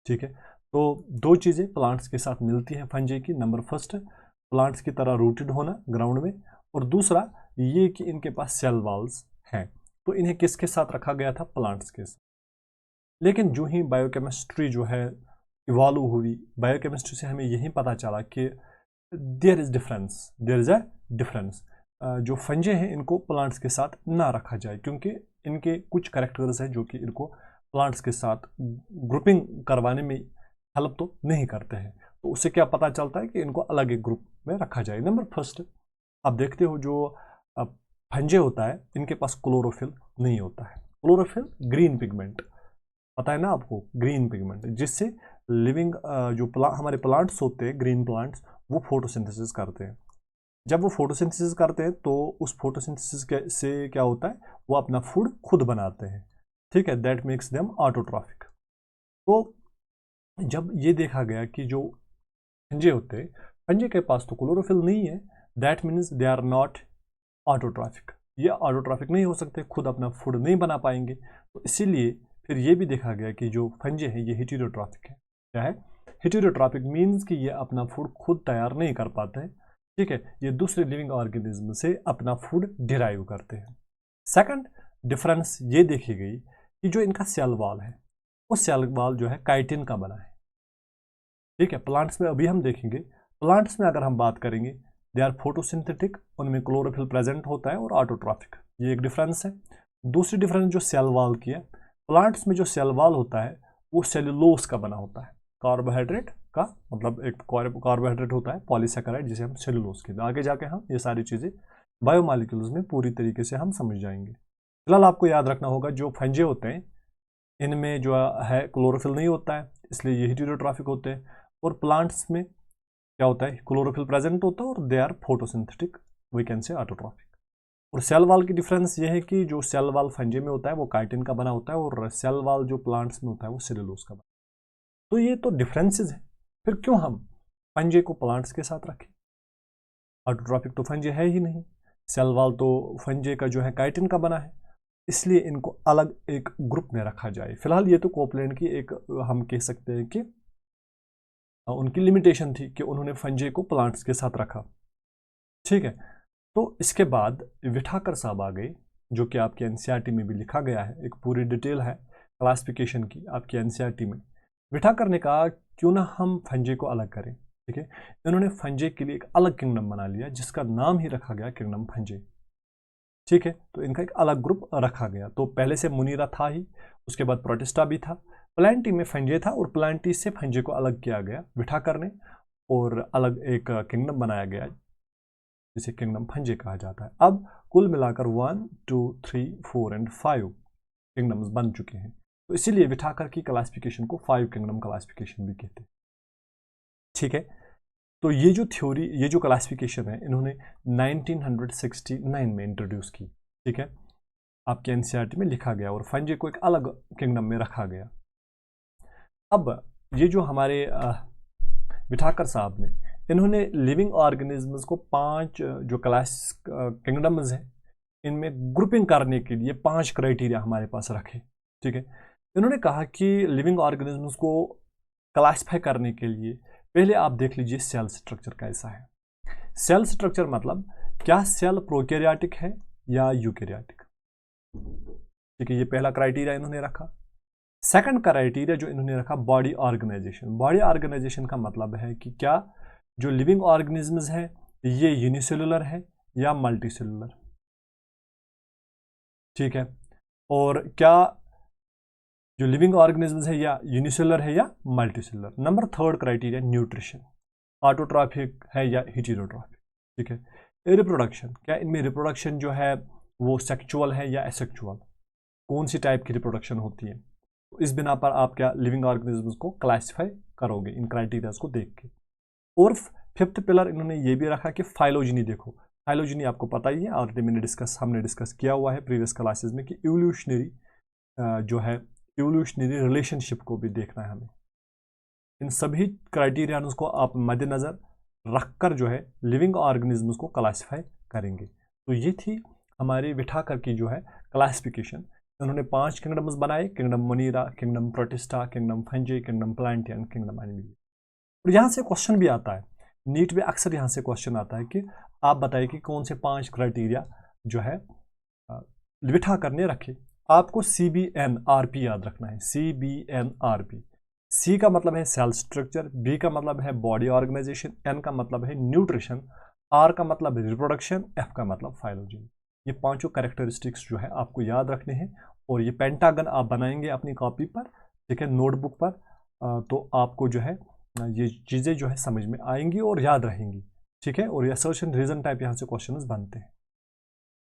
ठीक है, तो दो चीज़ें प्लांट्स के साथ मिलती हैं फंजे की, नंबर फर्स्ट प्लांट्स की तरह रूटेड होना ग्राउंड में, और दूसरा ये कि इनके पास सेल वॉल्स हैं। तो इन्हें किसके साथ रखा गया था, प्लांट्स के साथ। लेकिन जो ही बायोकेमिस्ट्री जो है इवॉल्व हुई, बायोकेमिस्ट्री से हमें यही पता चला कि देयर इज़ अ डिफरेंस। जो फंजे हैं इनको प्लांट्स के साथ ना रखा जाए, क्योंकि इनके कुछ करेक्टर्स हैं जो कि इनको प्लांट्स के साथ ग्रुपिंग करवाने में हेल्प तो नहीं करते हैं। तो उससे क्या पता चलता है कि इनको अलग एक ग्रुप में रखा जाए। नंबर फर्स्ट, आप देखते हो जो फंजे होता है इनके पास क्लोरोफिल नहीं होता है। क्लोरोफिल ग्रीन पिगमेंट, पता है ना आपको, ग्रीन पिगमेंट, जिससे लिविंग जो हमारे प्लांट्स होते हैं, ग्रीन प्लांट्स, वो फोटोसिंथेसिस करते हैं। जब वो फोटोसिंथेसिस करते हैं तो उस फोटोसिंथेसिस से क्या होता है, वो अपना फूड खुद बनाते हैं। ठीक है, दैट मेक्स देम ऑटोट्रॉफिक। तो जब ये देखा गया कि जो फंजे होते हैं, फंजे के पास तो क्लोरोफिल नहीं है, that means they are not autotrophic, ये ऑटोट्रॉफिक नहीं हो सकते, खुद अपना फूड नहीं बना पाएंगे। तो इसीलिए फिर ये भी देखा गया कि जो फंजे हैं ये हेटेरोट्रॉफिक है। क्या है, हेटेरोट्रॉफिक मीन्स कि ये अपना फूड खुद तैयार नहीं कर पाते हैं। ठीक है, ये दूसरे लिविंग ऑर्गेनिज्म से अपना फूड डिराइव करते हैं। सेकंड डिफरेंस ये देखी गई कि जो इनका सेल वॉल है, वो सेल वॉल जो है काइटिन का बना है। ठीक है, प्लांट्स में अभी हम देखेंगे, प्लांट्स में अगर हम बात करेंगे दे आर फोटोसिंथेटिक, उनमें क्लोरोफिल प्रेजेंट होता है, और ऑटोट्रॉफिक, ये एक डिफरेंस है। दूसरी डिफरेंस जो सेल वॉल की है, प्लांट्स में जो सेल वॉल होता है वो सेलुलोज का बना होता है, कार्बोहाइड्रेट का, मतलब एक कार्बोहाइड्रेट होता है पॉलीसैकेराइड जिसे हम सेलुलोज कहते हैं। आगे जाके हम ये सारी चीज़ें बायोमॉलिक्यूल्स में पूरी तरीके से हम समझ जाएंगे। फिलहाल आपको याद रखना होगा जो फंजे होते हैं इनमें जो है क्लोरोफिल नहीं होता है, इसलिए ये हेटेरोट्रॉफिक होते हैं, और प्लांट्स में क्या होता है, क्लोरोफिल प्रेजेंट होता है और they are photosynthetic, we can say autotrophic. और सेल वॉल की डिफरेंस ये है कि जो सेल वॉल फंजे में होता है वो काइटिन का बना होता है, और सेल वॉल जो प्लांट्स में होता है वो सेलुलोज का बना। तो ये तो डिफरेंसेस है, फिर क्यों हम फंजे को प्लांट्स के साथ रखें, ऑटोट्रॉफिक तो फंजे है ही नहीं, सेल वॉल तो फंजे का जो है काइटिन का बना है, इसलिए इनको अलग एक ग्रुप में रखा जाए। फिलहाल ये तो कोपलैंड की एक हम कह सकते हैं कि उनकी लिमिटेशन थी कि उन्होंने फंजे को प्लांट्स के साथ रखा। ठीक है, तो इसके बाद विठाकर साहब आ गए, जो कि आपके एनसीईआरटी में भी लिखा गया है, एक पूरी डिटेल है क्लासिफिकेशन की आपकी एनसीईआरटी में। विठाकर ने कहा क्यों ना हम फंजे को अलग करें। ठीक है, इन्होंने फंजे के लिए एक अलग किंगडम बना लिया जिसका नाम ही रखा गया किंगडम फंजे। ठीक है, तो इनका एक अलग ग्रुप रखा गया। तो पहले से मुनीरा था ही, उसके बाद प्रोटिस्टा भी था, प्लांटी में फंजे था, और प्लांटी से फंजे को अलग किया गया विठाकर ने, और अलग एक किंगडम बनाया गया जिसे किंगडम फंजे कहा जाता है। अब कुल मिलाकर 1, 2, 3, 4 एंड 5 किंगडम्स बन चुके हैं। तो इसीलिए विठाकर की क्लासिफिकेशन को 5 किंगडम क्लासिफिकेशन भी कहते हैं। ठीक है, तो ये जो थ्योरी, ये जो क्लासिफिकेशन है, इन्होंने 1969 में इंट्रोड्यूस की। ठीक है, आपके एनसीईआरटी में लिखा गया और फंजी को एक अलग किंगडम में रखा गया। अब ये जो हमारे विठाकर साहब ने, इन्होंने लिविंग ऑर्गेनिजम्स को 5 जो क्लास किंगडम्स हैं, इनमें ग्रुपिंग करने के लिए 5 क्राइटेरिया हमारे पास रखे। ठीक है, इन्होंने कहा कि लिविंग ऑर्गेनिजम्स को क्लासिफाई करने के लिए पहले आप देख लीजिए सेल स्ट्रक्चर कैसा है। सेल स्ट्रक्चर मतलब क्या सेल प्रोकैरियोटिक है या यूकैरियोटिक। ठीक है, ये पहला क्राइटेरिया इन्होंने रखा। सेकंड क्राइटेरिया जो इन्होंने रखा, बॉडी ऑर्गेनाइजेशन। बॉडी ऑर्गेनाइजेशन का मतलब है कि क्या जो लिविंग ऑर्गेनिजम्स है ये यूनिसेलुलर है या मल्टीसेलुलर। ठीक है, और क्या जो लिविंग ऑर्गेनिजम्स है या यूनिसेलुलर है या multicellular. Number third criteria nutrition, autotrophic है या हेटेरोट्रॉफिक। ठीक है, रिप्रोडक्शन, क्या इनमें रिप्रोडक्शन जो है वो सेक्चुअल है या एसेक्चुअल, कौन सी टाइप की रिप्रोडक्शन होती है। तो इस बिना पर आप क्या लिविंग ऑर्गेनिजम्स को क्लासिफाई करोगे इन क्राइटेरियाज को देख के। और फिफ्थ पिलर इन्होंने ये भी रखा कि फाइलोजिनी देखो। फाइलोजिनी आपको पता ही है, ऑलरेडी हमने डिस्कस किया हुआ है प्रीवियस क्लासेस में कि इवोल्यूशनरी जो है इवोल्यूशनरी रिलेशनशिप को भी देखना है हमें। इन सभी क्राइटेरियाज को आप मद्देनजर रखकर जो है लिविंग ऑर्गेनिजम्स को क्लासिफाई करेंगे। तो ये थी हमारी विठाकर की जो है क्लासिफिकेशन। उन्होंने 5 किंगडम्स बनाए, kingdom Monera, kingdom Protista, kingdom Fungi, kingdom Plantae and kingdom Animalia. और यहाँ से क्वेश्चन भी आता है, नीट में अक्सर यहाँ से क्वेश्चन आता है कि आप बताइए कि कौन से 5 क्राइटेरिया जो है विठाकर ने रखे। आपको CBNRP याद रखना है, CBNRP। C का मतलब है सेल स्ट्रक्चर, B का मतलब है बॉडी ऑर्गेनाइजेशन, N का मतलब है न्यूट्रिशन, R का मतलब रिप्रोडक्शन, F का मतलब फाइलोजिनी। ये 5 कैरेक्टरिस्टिक्स जो है आपको याद रखने हैं और ये पेंटागन आप बनाएंगे अपनी कॉपी पर, ठीक है, नोटबुक पर, तो आपको जो है ये चीज़ें जो है समझ में आएंगी और याद रहेंगी। ठीक है, और ये असर्शन रीजन टाइप यहाँ से क्वेश्चंस बनते हैं।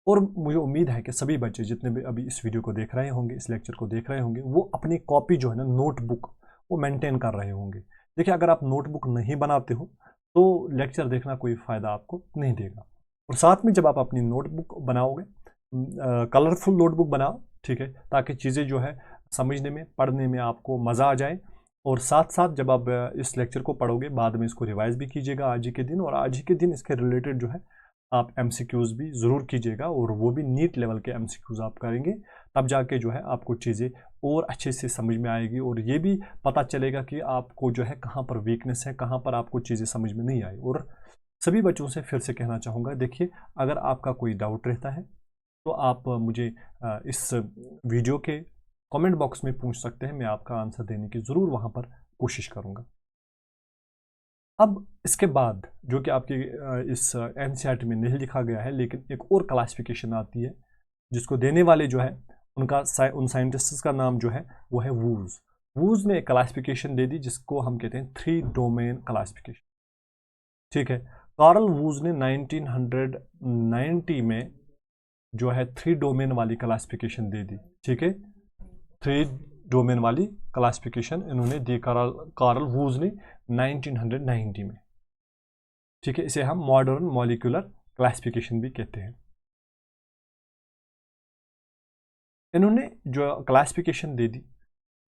और मुझे उम्मीद है कि सभी बच्चे जितने भी अभी इस वीडियो को देख रहे होंगे, इस लेक्चर को देख रहे होंगे, वो अपनी कॉपी जो है ना, नोटबुक, वो मेंटेन कर रहे होंगे। देखिए, अगर आप नोटबुक नहीं बनाते हो तो लेक्चर देखना कोई फ़ायदा आपको नहीं देगा। और साथ में जब आप अपनी नोटबुक बनाओगे, कलरफुल नोटबुक बनाओ, ठीक है, ताकि चीज़ें जो है समझने में, पढ़ने में आपको मज़ा आ जाए। और साथ साथ जब आप इस लेक्चर को पढ़ोगे, बाद में इसको रिवाइज भी कीजिएगा आज ही के दिन, और आज ही के दिन इसके रिलेटेड जो है आप MCQs भी ज़रूर कीजिएगा, और वो भी नीट लेवल के MCQs आप करेंगे, तब जाके जो है आपको चीज़ें और अच्छे से समझ में आएगी, और ये भी पता चलेगा कि आपको जो है कहाँ पर वीकनेस है, कहाँ पर आपको चीज़ें समझ में नहीं आई। और सभी बच्चों से फिर से कहना चाहूँगा, देखिए, अगर आपका कोई डाउट रहता है तो आप मुझे इस वीडियो के कमेंट बॉक्स में पूछ सकते हैं, मैं आपका आंसर देने की ज़रूर वहाँ पर कोशिश करूँगा। अब इसके बाद जो कि आपकी इस NCERT में नहीं लिखा गया है, लेकिन एक और क्लासिफिकेशन आती है जिसको देने वाले जो है उन साइंटिस्ट्स का नाम जो है वो है वूज। वूज ने एक क्लासिफिकेशन दे दी जिसको हम कहते हैं 3 डोमेन क्लासिफिकेशन। ठीक है, कार्ल वूज ने 1990 में जो है 3 डोमेन वाली क्लासिफिकेशन दे दी। ठीक है, 3 डोमेन वाली क्लासिफिकेशन इन्होंने दी कार्ल वूज ने 1990 में। ठीक है, इसे हम मॉडर्न मॉलिक्यूलर क्लासिफिकेशन भी कहते हैं। इन्होंने जो क्लासिफिकेशन दे दी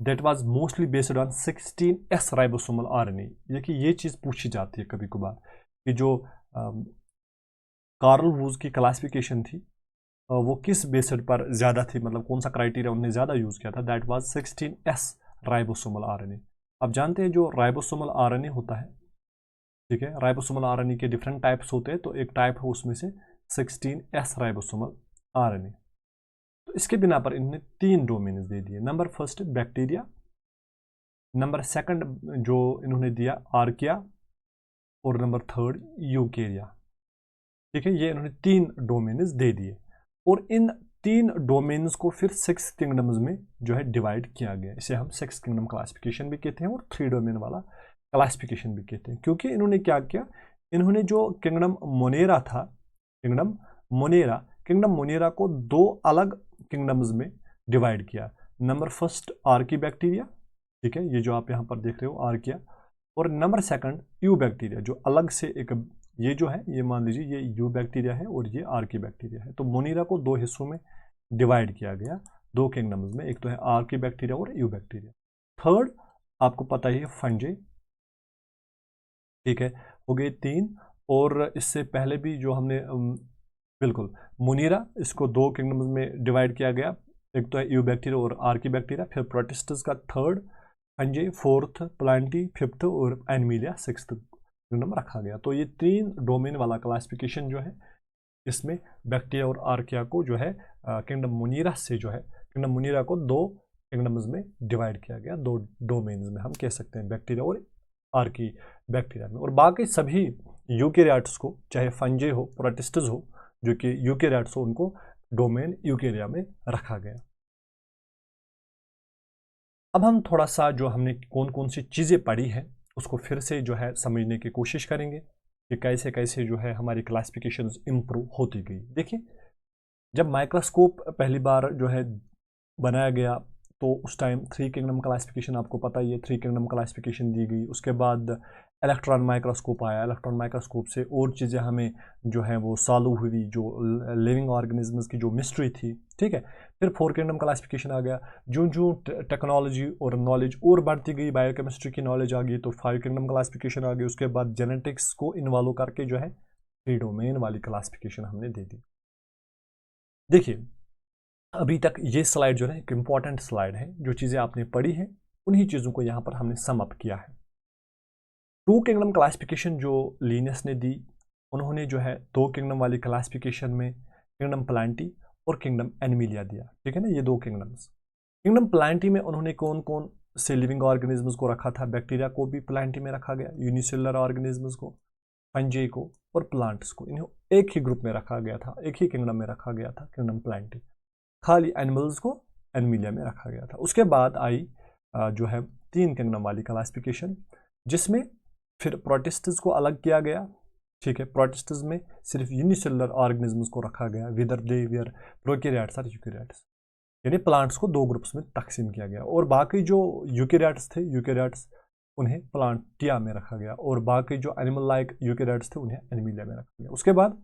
that was mostly based on 16S ribosomal RNA। देखिए, ये चीज़ पूछी जाती है कभी कभार कि जो कार्ल वूज की क्लासिफिकेशन थी वो किस बेस्ड पर ज़्यादा थी, मतलब कौन सा क्राइटेरिया उन्होंने ज़्यादा यूज़ किया था। That was 16S ribosomal RNA। आप जानते हैं जो राइबोसोमल RNA होता है, ठीक है, राइबोसोमल RNA के डिफरेंट टाइप्स होते हैं, तो एक टाइप है उसमें से 16S राइबोसोमल RNA। तो इसके बिना पर इन्होंने 3 डोमेन्स दे दिए। Number first bacteria, number second जो इन्होंने दिया आर्किया, और नंबर थर्ड यूकेरिया। ठीक है, ये इन्होंने 3 डोमेन्स दे दिए, और इन 3 डोमेन्स को फिर 6 किंगडम्स में जो है डिवाइड किया गया। इसे हम 6 किंगडम क्लासिफिकेशन भी कहते हैं और 3 डोमेन वाला क्लासिफिकेशन भी कहते हैं। क्योंकि इन्होंने क्या किया, इन्होंने जो किंगडम मोनेरा था, किंगडम मोनेरा को 2 अलग किंगडम्स में डिवाइड किया। नंबर फर्स्ट आर्की बैक्टीरिया, ठीक है, ये जो आप यहाँ पर देख रहे हो आर्किया, और नंबर सेकंड यू बैक्टीरिया, जो अलग से एक, ये जो है ये मान लीजिए ये यू बैक्टीरिया है और ये आर्की बैक्टीरिया है। तो मोनीरा को दो हिस्सों में डिवाइड किया गया, दो किंगडम्स में, एक तो है आर्की बैक्टीरिया और यू बैक्टीरिया। थर्ड आपको पता ही है फंजे, ठीक है, हो गए 3। और इससे पहले भी जो हमने बिल्कुल मोनीरा, इसको दो किंगडम्स में डिवाइड किया गया, एक तो है यू बैक्टीरिया और आर्की बैक्टीरिया, फिर प्रोटिस्टस का थर्ड, फंजे फोर्थ, प्लांटी फिफ्थ और एनिमिलिया सिक्स्थ किंगडम रखा गया। तो ये 3 डोमेन वाला क्लासिफिकेशन जो है, इसमें बैक्टीरिया और आर्किया को जो है किंगडम मोनीरा से जो है, किंगडम मोनीरा को 2 किंगडम्स में डिवाइड किया गया, 2 डोमेन्स में हम कह सकते हैं, बैक्टीरिया और आर्की बैक्टीरिया में। और बाकी सभी यूकेरियाट्स को, चाहे फंजे हो, प्रोटिस्टस हो, जो कि यूकेरियाट्स हो, उनको डोमेन यूकेरिया में रखा गया। अब हम थोड़ा सा जो हमने कौन कौन सी चीज़ें पढ़ी हैं उसको फिर से जो है समझने की कोशिश करेंगे कि कैसे कैसे जो है हमारी क्लासिफिकेशंस इम्प्रूव होती गई। देखिए, जब माइक्रोस्कोप पहली बार जो है बनाया गया तो उस टाइम 3 किंगडम क्लासिफिकेशन, आपको पता ही है, 3 किंगडम क्लासिफिकेशन दी गई। उसके बाद इलेक्ट्रॉन माइक्रोस्कोप आया, इलेक्ट्रॉन माइक्रोस्कोप से और चीज़ें हमें जो है वो सॉल्व हुई, जो लिविंग ऑर्गेनिजम्स की जो मिस्ट्री थी, ठीक है। फिर 4 किंगडम क्लासिफिकेशन आ गया, जो जो टेक्नोलॉजी और नॉलेज और बढ़ती गई, बायोकेमिस्ट्री की नॉलेज आ गई तो 5 किंगडम क्लासिफिकेशन आ गई। उसके बाद जेनेटिक्स को इन्वॉल्व करके जो है 3 डोमेन वाली क्लासिफिकेशन हमने दे दी। देखिए, अभी तक ये स्लाइड जो है एक इम्पॉर्टेंट स्लाइड है, जो चीज़ें आपने पढ़ी हैं उन्हीं चीज़ों को यहाँ पर हमने सम अप किया है। 2 किंगडम क्लासिफिकेशन जो लिनियस ने दी, उन्होंने जो है 2 किंगडम वाली क्लासिफिकेशन में किंगडम प्लांटी और किंगडम एनिमिलिया दिया, ठीक है ना, ये 2 किंगडम्स। किंगडम प्लांटी में उन्होंने कौन कौन से लिविंग ऑर्गेनिजम्स को रखा था, बैक्टीरिया को भी प्लांटी में रखा गया, यूनिसेलुलर ऑर्गेनिजम्स को, फंजे को और प्लांट्स को, इन्हें एक ही ग्रुप में रखा गया था, एक ही किंगडम में रखा गया था, किंगडम प्लांटी। खाली एनिमल्स को एनिमिलिया में रखा गया था। उसके बाद आई जो है 3 किंगडम वाली क्लासिफिकेशन, जिसमें फिर प्रोटिस्टस को अलग किया गया, ठीक है। प्रोटिस्टस में सिर्फ यूनिसेलुलर ऑर्गेनिजम्स को रखा गया, विदर दे वियर प्रोकैरियोट्स और यूकैरियोट्स, यानी प्लांट्स को 2 ग्रुप्स में तकसीम किया गया। और बाकी जो यूकैरियोट्स थे, यूकैरियोट्स, उन्हें प्लांटिया में रखा गया, और बाकी जो एनिमल लाइक यूकैरियोट्स थे उन्हें एनिमिलिया में रखा गया। उसके बाद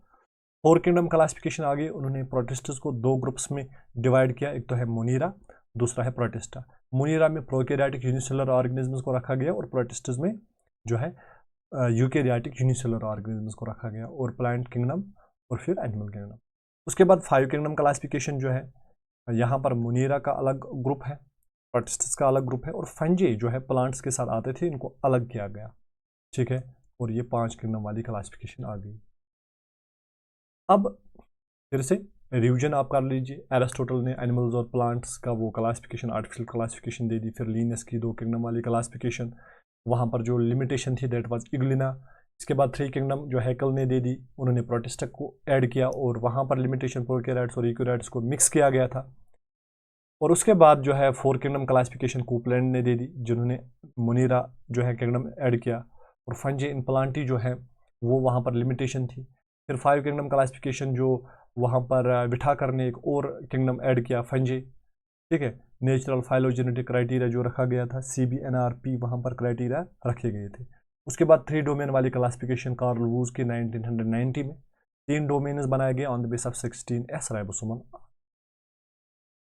4 किंगडम क्लासिफिकेशन आ गई, उन्होंने प्रोटिस्टस को 2 ग्रुप्स में डिवाइड किया, एक तो है मोनीरा, दूसरा है प्रोटिस्टा। मोनीरा में प्रोकैरियोटिक यूनिसेलुलर ऑर्गेनिजम्स को रखा गया, और प्रोटिस्टस में जो है यूकैरियोटिक यूनिसेलुलर ऑर्गेनिजम्स को रखा गया, और प्लांट किंगडम और फिर एनिमल किंगडम। उसके बाद 5 किंगडम क्लासिफिकेशन जो है, यहाँ पर मोनीरा का अलग ग्रुप है, प्रोटिस्टस का अलग ग्रुप है, और फंजे जो है प्लांट्स के साथ आते थे, इनको अलग किया गया, ठीक है। और ये 5 किंगडम वाली क्लासिफिकेशन आ गई। अब फिर से रिवीजन आप कर लीजिए, एरिस्टोटल ने एनिमल्स और प्लांट्स का वो क्लासिफिकेशन, आर्टिफिशियल क्लासिफिकेशन दे दी। फिर लिनियस की 2 किंगडम वाली क्लासिफिकेशन, वहाँ पर जो लिमिटेशन थी दैट वाज इग्लिना। इसके बाद 3 किंगडम जो हैकल ने दे दी, उन्होंने प्रोटिस्टा को ऐड किया, और वहाँ पर लिमिटेशन प्रोकैरियोट्स और यूकैरियोट्स को मिक्स किया गया था। और उसके बाद जो है 4 किंगडम क्लासिफिकेशन कूपलैंड ने दे दी, जिन्होंने मोनीरा जो है किंगडम ऐड किया, और फंजे इन प्लांटी जो है वो वहाँ पर लिमिटेशन थी। फिर 5 किंगडम क्लासिफिकेशन जो वहाँ पर विठाकर ने एक और किंगडम ऐड किया, फंजे, ठीक है। नेचुरल फाइलोजेनेटिक क्राइटेरिया जो रखा गया था, CBNRP, वहाँ पर क्राइटेरिया रखे गए थे। उसके बाद 3 डोमेन वाली क्लासिफिकेशन कार्ल वूज के 1990 में 3 डोमेन्स बनाए गए on the base of 16S ribosomal,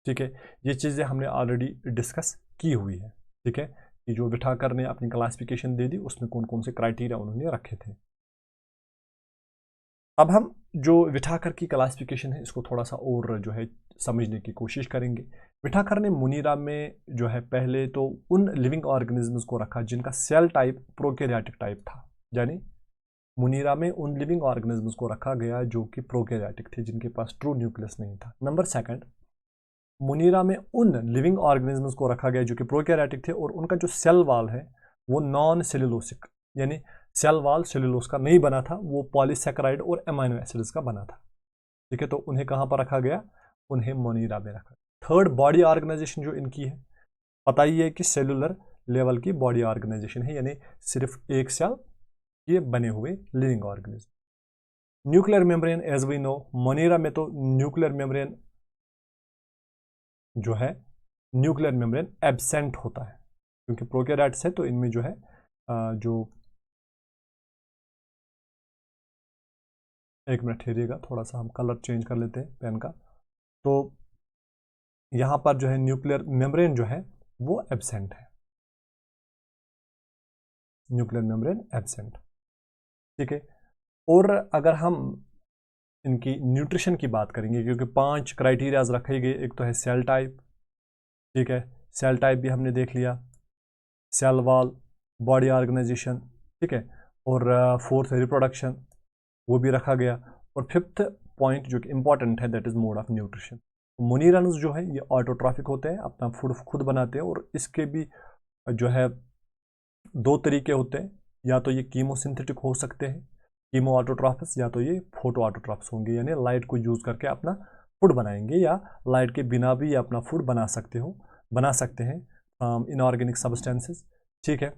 ठीक है। ये चीज़ें हमने ऑलरेडी डिस्कस की हुई है, ठीक है, कि जो विठाकर ने अपनी क्लासिफिकेशन दे दी उसमें कौन कौन से क्राइटेरिया उन्होंने रखे थे। अब हम जो विठाकर की क्लासिफिकेशन है इसको थोड़ा सा और जो है समझने की कोशिश करेंगे। विठाकर ने मोनीरा में जो है पहले तो उन लिविंग ऑर्गेनिजम्स को रखा जिनका सेल टाइप प्रोकैरियोटिक टाइप था, यानी मोनीरा में उन लिविंग ऑर्गेनिजम्स को रखा गया जो कि प्रोकैरियोटिक थे, जिनके पास ट्रू न्यूक्लियस नहीं था। नंबर सेकंड, मोनीरा में उन लिविंग ऑर्गेनिजम्स को रखा गया जो कि प्रोकैरियोटिक थे और उनका जो सेल वॉल है वो नॉन सेलुलोसिक, यानी सेल वॉल सेलुलोज का नहीं बना था, वो पॉलीसैकेराइड और एमाइनो एसिड्स का बना था, ठीक है। तो उन्हें कहाँ पर रखा गया, उन्हें मोनीरा में रखा। थर्ड, बॉडी ऑर्गेनाइजेशन जो इनकी है, पता ही है कि सेलुलर लेवल की बॉडी ऑर्गेनाइजेशन है, यानी सिर्फ एक सेल ये बने हुए living organism. Nuclear membrane, as we know, Monera में तो न्यूक्लियर मेम्ब्रेन जो है न्यूक्लियर मेम्ब्रेन एब्सेंट होता है, क्योंकि प्रोकैरियोट्स है तो इनमें जो है जो, एक मिनट ठहरिएगा, थोड़ा सा हम कलर चेंज कर लेते हैं पेन का। तो यहाँ पर जो है न्यूक्लियर मेम्ब्रेन जो है वो एब्सेंट है, न्यूक्लियर मेम्ब्रेन एब्सेंट, ठीक है। और अगर हम इनकी न्यूट्रिशन की बात करेंगे, क्योंकि 5 क्राइटेरियाज रखे गए, एक तो है सेल टाइप, ठीक है, सेल टाइप भी हमने देख लिया, सेल वॉल, बॉडी ऑर्गेनाइजेशन, ठीक है, और फोर्थ रिप्रोडक्शन वो भी रखा गया, और फिफ्थ पॉइंट जो कि इंपॉर्टेंट है that is mode of nutrition. Monerans जो है ये ऑटोट्रॉफिक होते हैं, अपना फूड खुद बनाते हैं, और इसके भी जो है 2 तरीके होते हैं, या तो ये कीमोसिंथेटिक हो सकते हैं, कीमो ऑटोट्रॉफिस, या तो ये फोटो ऑटोट्रॉफिस होंगे, यानी लाइट को यूज़ करके अपना फूड बनाएंगे, या लाइट के बिना भी अपना फूड बना सकते हैं इनऑर्गेनिक सब्सटेंसेस, ठीक है।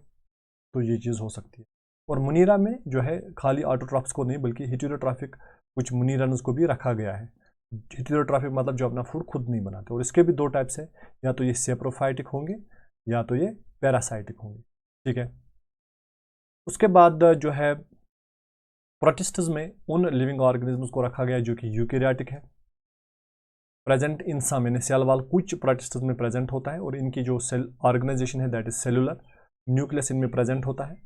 तो ये चीज़ हो सकती है। और मुनीरा में जो है खाली ऑटोट्रॉफ्स को नहीं बल्कि हेटेरोट्रॉफिक कुछ मुनीरन्स को भी रखा गया है। हेटेरोट्रॉफिक मतलब जो अपना फूड खुद नहीं बनाते, और इसके भी 2 टाइप्स है, या तो ये सेप्रोफाइटिक होंगे या तो ये पैरासाइटिक होंगे, ठीक है। उसके बाद जो है प्रोटिस्ट्स में उन लिविंग ऑर्गेनिजम्स को रखा गया जो कि यूकेरियोटिक है, प्रेजेंट इन सम, यानी सेल वाल कुछ प्रोटिस्ट्स में प्रेजेंट होता है, और इनकी जो सेल ऑर्गेनाइजेशन है दैट इज सेलुलर, न्यूक्लियस इनमें प्रेजेंट होता है,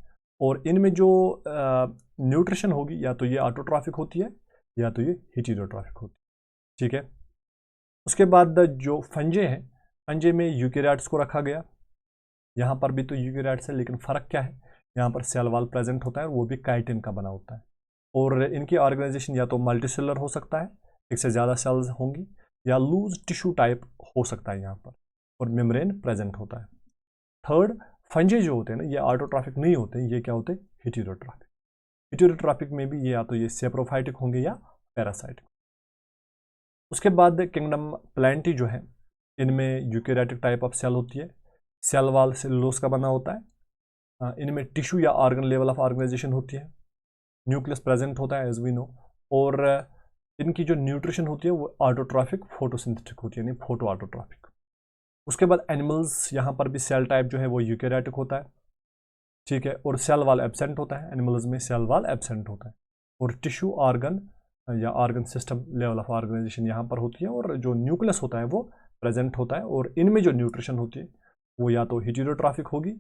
और इनमें जो न्यूट्रिशन होगी या तो ये ऑटोट्रॉफिक होती है या तो ये हेटेरोट्रॉफिक होती है, ठीक है। उसके बाद जो फंजे हैं, फंजे में यूकेरियोट्स को रखा गया, यहाँ पर भी तो यूकेरियोट्स है, लेकिन फ़र्क क्या है, यहाँ पर सेल वाल प्रेजेंट होता है और वो भी काइटिन का बना होता है, और इनकी ऑर्गेनाइजेशन या तो मल्टीसेलर हो सकता है, एक से ज़्यादा सेल्स होंगी, या लूज टिश्यू टाइप हो सकता है यहाँ पर, और मेम्ब्रेन प्रेजेंट होता है। थर्ड, फंजे जो होते हैं ना ये ऑटोट्रॉफिक नहीं होते, ये क्या होते हैं, हेटेरोट्रॉफिक। हेटेरोट्रॉफिक में भी ये या तो ये सेप्रोफाइटिक होंगे या पैरासाइटिक। उसके बाद किंगडम प्लांटी जो है, इनमें यूकेरियोटिक टाइप ऑफ सेल होती है, सेल वाल सेलुलोज का बना होता है, इनमें टिश्यू या ऑर्गन लेवल ऑफ ऑर्गेनाइजेशन होती है, न्यूक्लियस प्रेजेंट होता है एज वी नो, और इनकी जो न्यूट्रिशन होती है वो ऑटोट्रॉफिक फोटोसिंथेटिक होती है, यानी फोटो ऑटोट्रॉफिक। उसके बाद एनिमल्स, यहाँ पर भी सेल टाइप जो है वो यूकेरियोटिक होता है, ठीक है, और सेल वाल एब्सेंट होता है, एनिमल्स में सेल वाल एब्सेंट होता है, और टिश्यू ऑर्गन या organ system level of organisation यहाँ पर होती है, और जो न्यूक्लियस होता है वो प्रेजेंट होता है, और इनमें जो न्यूट्रिशन होती है वो या तो हेटेरोट्रॉफिक होगी,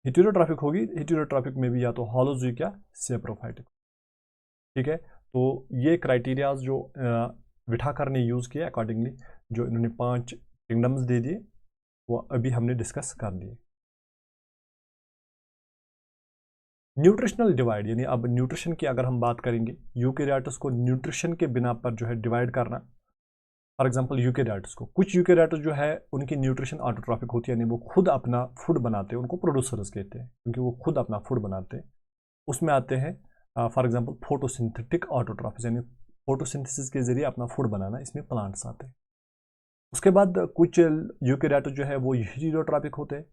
हेटेरोट्रॉफिक में भी या तो होलोज़ोइक या सेप्रोफाइटिक, ठीक है। तो ये क्राइटेरियाज जो विठाकर ने यूज़ किया अकॉर्डिंगली, जो इन्होंने 5 किंगडम्स दे दिए वो अभी हमने डिस्कस कर दिए। न्यूट्रिशनल डिवाइड, यानी अब न्यूट्रिशन की अगर हम बात करेंगे, यूकेरियोट्स को न्यूट्रिशन के बिना पर जो है डिवाइड करना। फॉर एग्जांपल यूकेरियोट्स को, कुछ यूकेरियोट्स जो है उनकी न्यूट्रिशन ऑटोट्रॉफिक होती है, यानी वो खुद अपना फूड बनाते हैं, उनको प्रोड्यूसर्स कहते हैं क्योंकि वो खुद अपना फूड बनाते हैं। उसमें आते हैं फॉर एग्जांपल फोटोसिंथेटिक ऑटोट्रॉफिस, यानी फोटोसिंथेसिस के जरिए अपना फूड बनाना, इसमें प्लांट्स आते हैं। उसके बाद कुछ यूकेरियोट्स जो है वो हेटेरोट्रॉफिक होते हैं,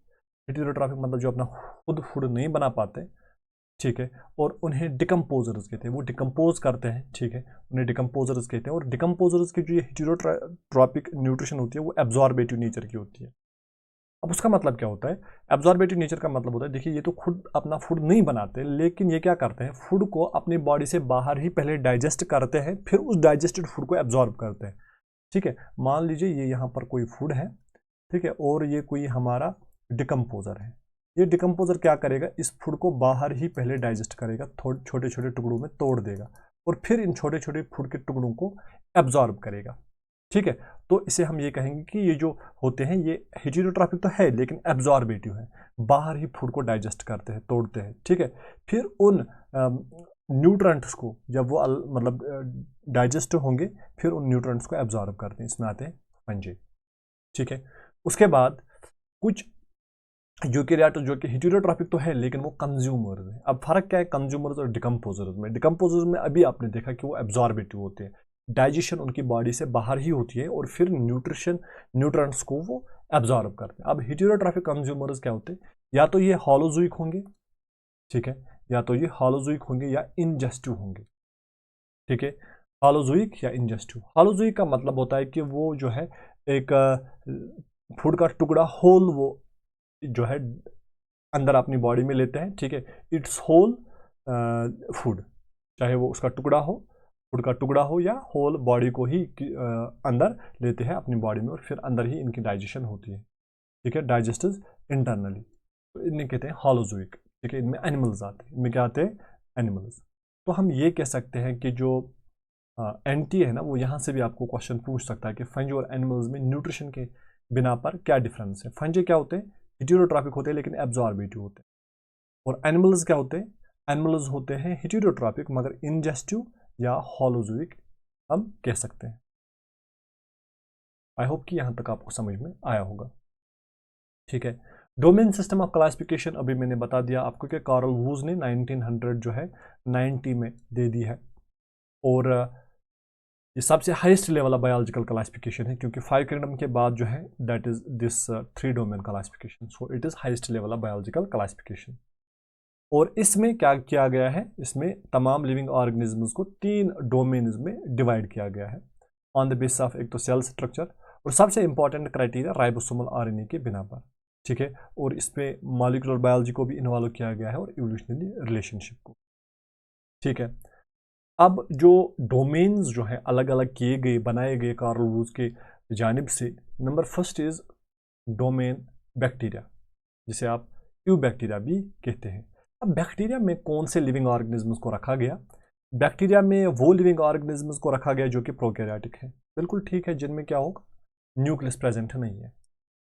हेटेरोट्रॉफिक मतलब जो अपना खुद फूड नहीं बना पाते, ठीक है, और उन्हें डिकम्पोजर्स कहते हैं, वो डिकम्पोज करते हैं, ठीक है, उन्हें डिकम्पोजर्स कहते हैं। और डिकम्पोजर्स की जो ये हेटेरोट्रॉपिक न्यूट्रिशन होती है वो एब्जॉर्बेटिव नेचर की होती है। अब उसका मतलब क्या होता है, एब्जॉर्बेटिव नेचर का मतलब होता है, देखिए ये तो खुद अपना फूड नहीं बनाते, लेकिन ये क्या करते हैं, फूड को अपनी बॉडी से बाहर ही पहले डाइजेस्ट करते हैं, फिर उस डाइजेस्टेड फूड को एब्जॉर्ब करते हैं, ठीक है। मान लीजिए ये यहाँ पर कोई फूड है, ठीक है, और ये कोई हमारा डिकम्पोजर है, ये डिकम्पोजर क्या करेगा, इस फूड को बाहर ही पहले डाइजेस्ट करेगा, छोटे छोटे टुकड़ों में तोड़ देगा, और फिर इन छोटे छोटे फूड के टुकड़ों को एब्जॉर्ब करेगा, ठीक है। तो इसे हम ये कहेंगे कि ये जो होते हैं ये हेटेरोट्रॉफिक तो है लेकिन एब्जॉर्बेटिव है, बाहर ही फूड को डाइजेस्ट करते हैं, तोड़ते हैं, ठीक है। फिर उन न्यूट्रेंट्स को जब वो मतलब डाइजेस्ट होंगे, फिर उन न्यूट्रेंट्स को एब्जॉर्ब करते हैं, इसमें आते हैं फंजी, ठीक है। उसके बाद कुछ यूकेरियोट जो कि हेटेरोट्रॉफिक तो है लेकिन वो कंज्यूमर्स है। अब फर्क क्या है कंज्यूमर्स और डिकम्पोजर्स में, डिकम्पोजर्स में अभी आपने देखा कि वो एब्जॉर्बेटिव होते हैं, डाइजेशन उनकी बॉडी से बाहर ही होती है और फिर न्यूट्रेंट्स को वो एब्जॉर्ब करते हैं। अब हेटेरोट्रॉफिक कंज्यूमर्स क्या होते हैं, या तो ये होलोज़ोइक होंगे, ठीक है, या तो ये होलोज़ोइक होंगे या इंजेस्टिव होंगे, ठीक है, होलोज़ोइक या इंजेस्टिव। होलोज़ोइक का मतलब होता है कि वो जो है एक फूड का टुकड़ा होल वो जो है अंदर अपनी बॉडी में लेते हैं, ठीक है, इट्स होल फूड, चाहे वो उसका टुकड़ा हो, फूड का टुकड़ा हो या होल बॉडी को ही अंदर लेते हैं अपनी बॉडी में और फिर अंदर ही इनकी डाइजेशन होती है, ठीक है, डाइजेस्टिव इंटरनली, तो इन्हें कहते हैं हॉलोजोइक, ठीक है। इनमें एनिमल्स आते हैं, इनमें क्या आते हैं, एनिमल्स। तो हम ये कह सकते हैं कि जो एंटी है ना, वो यहाँ से भी आपको क्वेश्चन पूछ सकता है कि फंजी और एनिमल्स में न्यूट्रिशन के बिना पर क्या डिफरेंस है। फंजी क्या होते हैं, हेटेरोट्रॉपिक होते हैं लेकिन एब्जॉर्बेटिव होते हैं, और एनिमल्स क्या होते हैं, एनिमल्स होते हैं हेटेरोट्रॉपिक मगर इंजेस्टिव या हॉलोजोइक हम कह सकते हैं। आई होप कि यहाँ तक आपको समझ में आया होगा, ठीक है। डोमेन सिस्टम ऑफ क्लासिफिकेशन अभी मैंने बता दिया आपको कि कार्ल वूज ने 1900 जो है 90 में दे दी है, और ये सबसे highest level of biological classification है क्योंकि 5 किंगडम के बाद जो है that is this 3 domain classification, so it is highest level of biological classification. और इसमें क्या किया गया है, इसमें तमाम लिविंग ऑर्गेनिजम्स को 3 डोमेन्स में डिवाइड किया गया है ऑन द बेसिस ऑफ एक तो सेल स्ट्रक्चर, और सबसे इंपॉर्टेंट क्राइटेरिया राइबोसोमल आरएनए के बिना पर, ठीक है, और इसमें मॉलिक्यूलर बायोलॉजी को भी इन्वॉल्व किया गया है और इवोल्यूशनरी रिलेशनशिप को, ठीक है। अब जो डोमेन्स जो है अलग अलग किए गए बनाए गए कार्ल वूज के जानिब से, number first is domain bacteria, जिसे आप बैक्टीरिया भी कहते हैं। अब बैक्टीरिया में कौन से लिविंग ऑर्गेनिजम्स को रखा गया, बैक्टीरिया में वो लिविंग ऑर्गेनिजम्स को रखा गया जो कि प्रोकैरियोटिक है, बिल्कुल ठीक है, जिनमें क्या होगा, न्यूक्लियस प्रेजेंट नहीं है।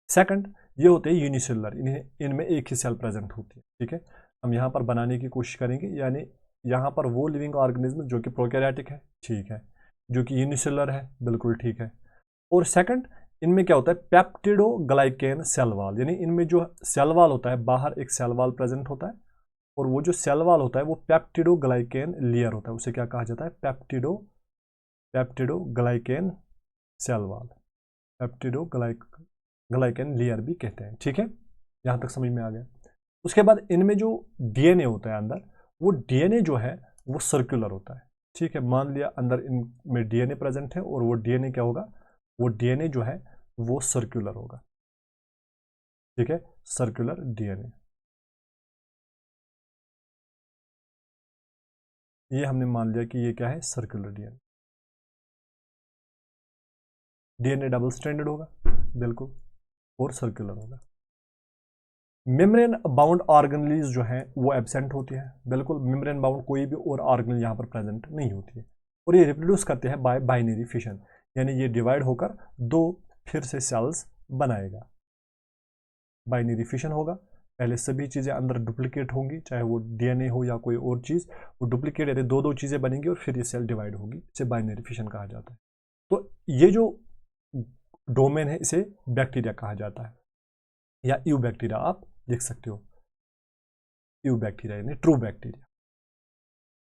सेकंड, ये होते हैं यूनिसेलुलर, इनमें एक ही सेल प्रेजेंट होती है, ठीक है। हम यहाँ पर बनाने की कोशिश करेंगे, यानी यहाँ पर वो लिविंग ऑर्गेनिज्म जो कि प्रोकैरियोटिक है, ठीक है, जो कि यूनिसेलुलर है, बिल्कुल ठीक है। और सेकंड, इनमें क्या होता है, पेप्टिडोग्लाइकेन सेल वॉल, यानी इनमें जो सेल वॉल होता है, बाहर एक सेल वॉल प्रेजेंट होता है, और वो जो सेल वॉल होता है वो पेप्टिडोग्लाइकेन लेयर होता है, उसे क्या कहा जाता है, peptidoglycan cell wall, peptidoglycan layer भी कहते हैं, ठीक है, यहाँ तक समझ में आ गया। उसके बाद इनमें जो डीएनए होता है अंदर, वो डीएनए जो है वो सर्कुलर होता है, ठीक है। मान लिया अंदर इनमें डीएनए प्रेजेंट है और वो डीएनए क्या होगा, वो डीएनए जो है वो सर्कुलर होगा, ठीक है, सर्कुलर डीएनए। ये हमने मान लिया कि ये क्या है, circular DNA. DNA double stranded होगा, बिल्कुल, और सर्कुलर होगा। मेम्ब्रेन बाउंड ऑर्गेनेल्स जो है वो एब्सेंट होती है, बिल्कुल, मेम्ब्रेन बाउंड कोई भी और ऑर्गेनेल यहाँ पर प्रेजेंट नहीं होती है, और ये रिप्रोड्यूस करते हैं बाय बाइनरी फिशन, यानी ये डिवाइड होकर 2 फिर से सेल्स बनाएगा, बाइनरी फिशन होगा, पहले सभी चीज़ें अंदर डुप्लीकेट होंगी, चाहे वो डीएनए हो या कोई और चीज़, वो डुप्लीकेट यानी 2 चीज़ें बनेंगी और फिर ये सेल डिवाइड होगी, इसे बाइनरी फिशन कहा जाता है। तो ये जो डोमेन है इसे बैक्टीरिया कहा जाता है, या यू बैक्टीरिया आप लिख सकते हो, यू बैक्टीरिया यानी ट्रू बैक्टीरिया।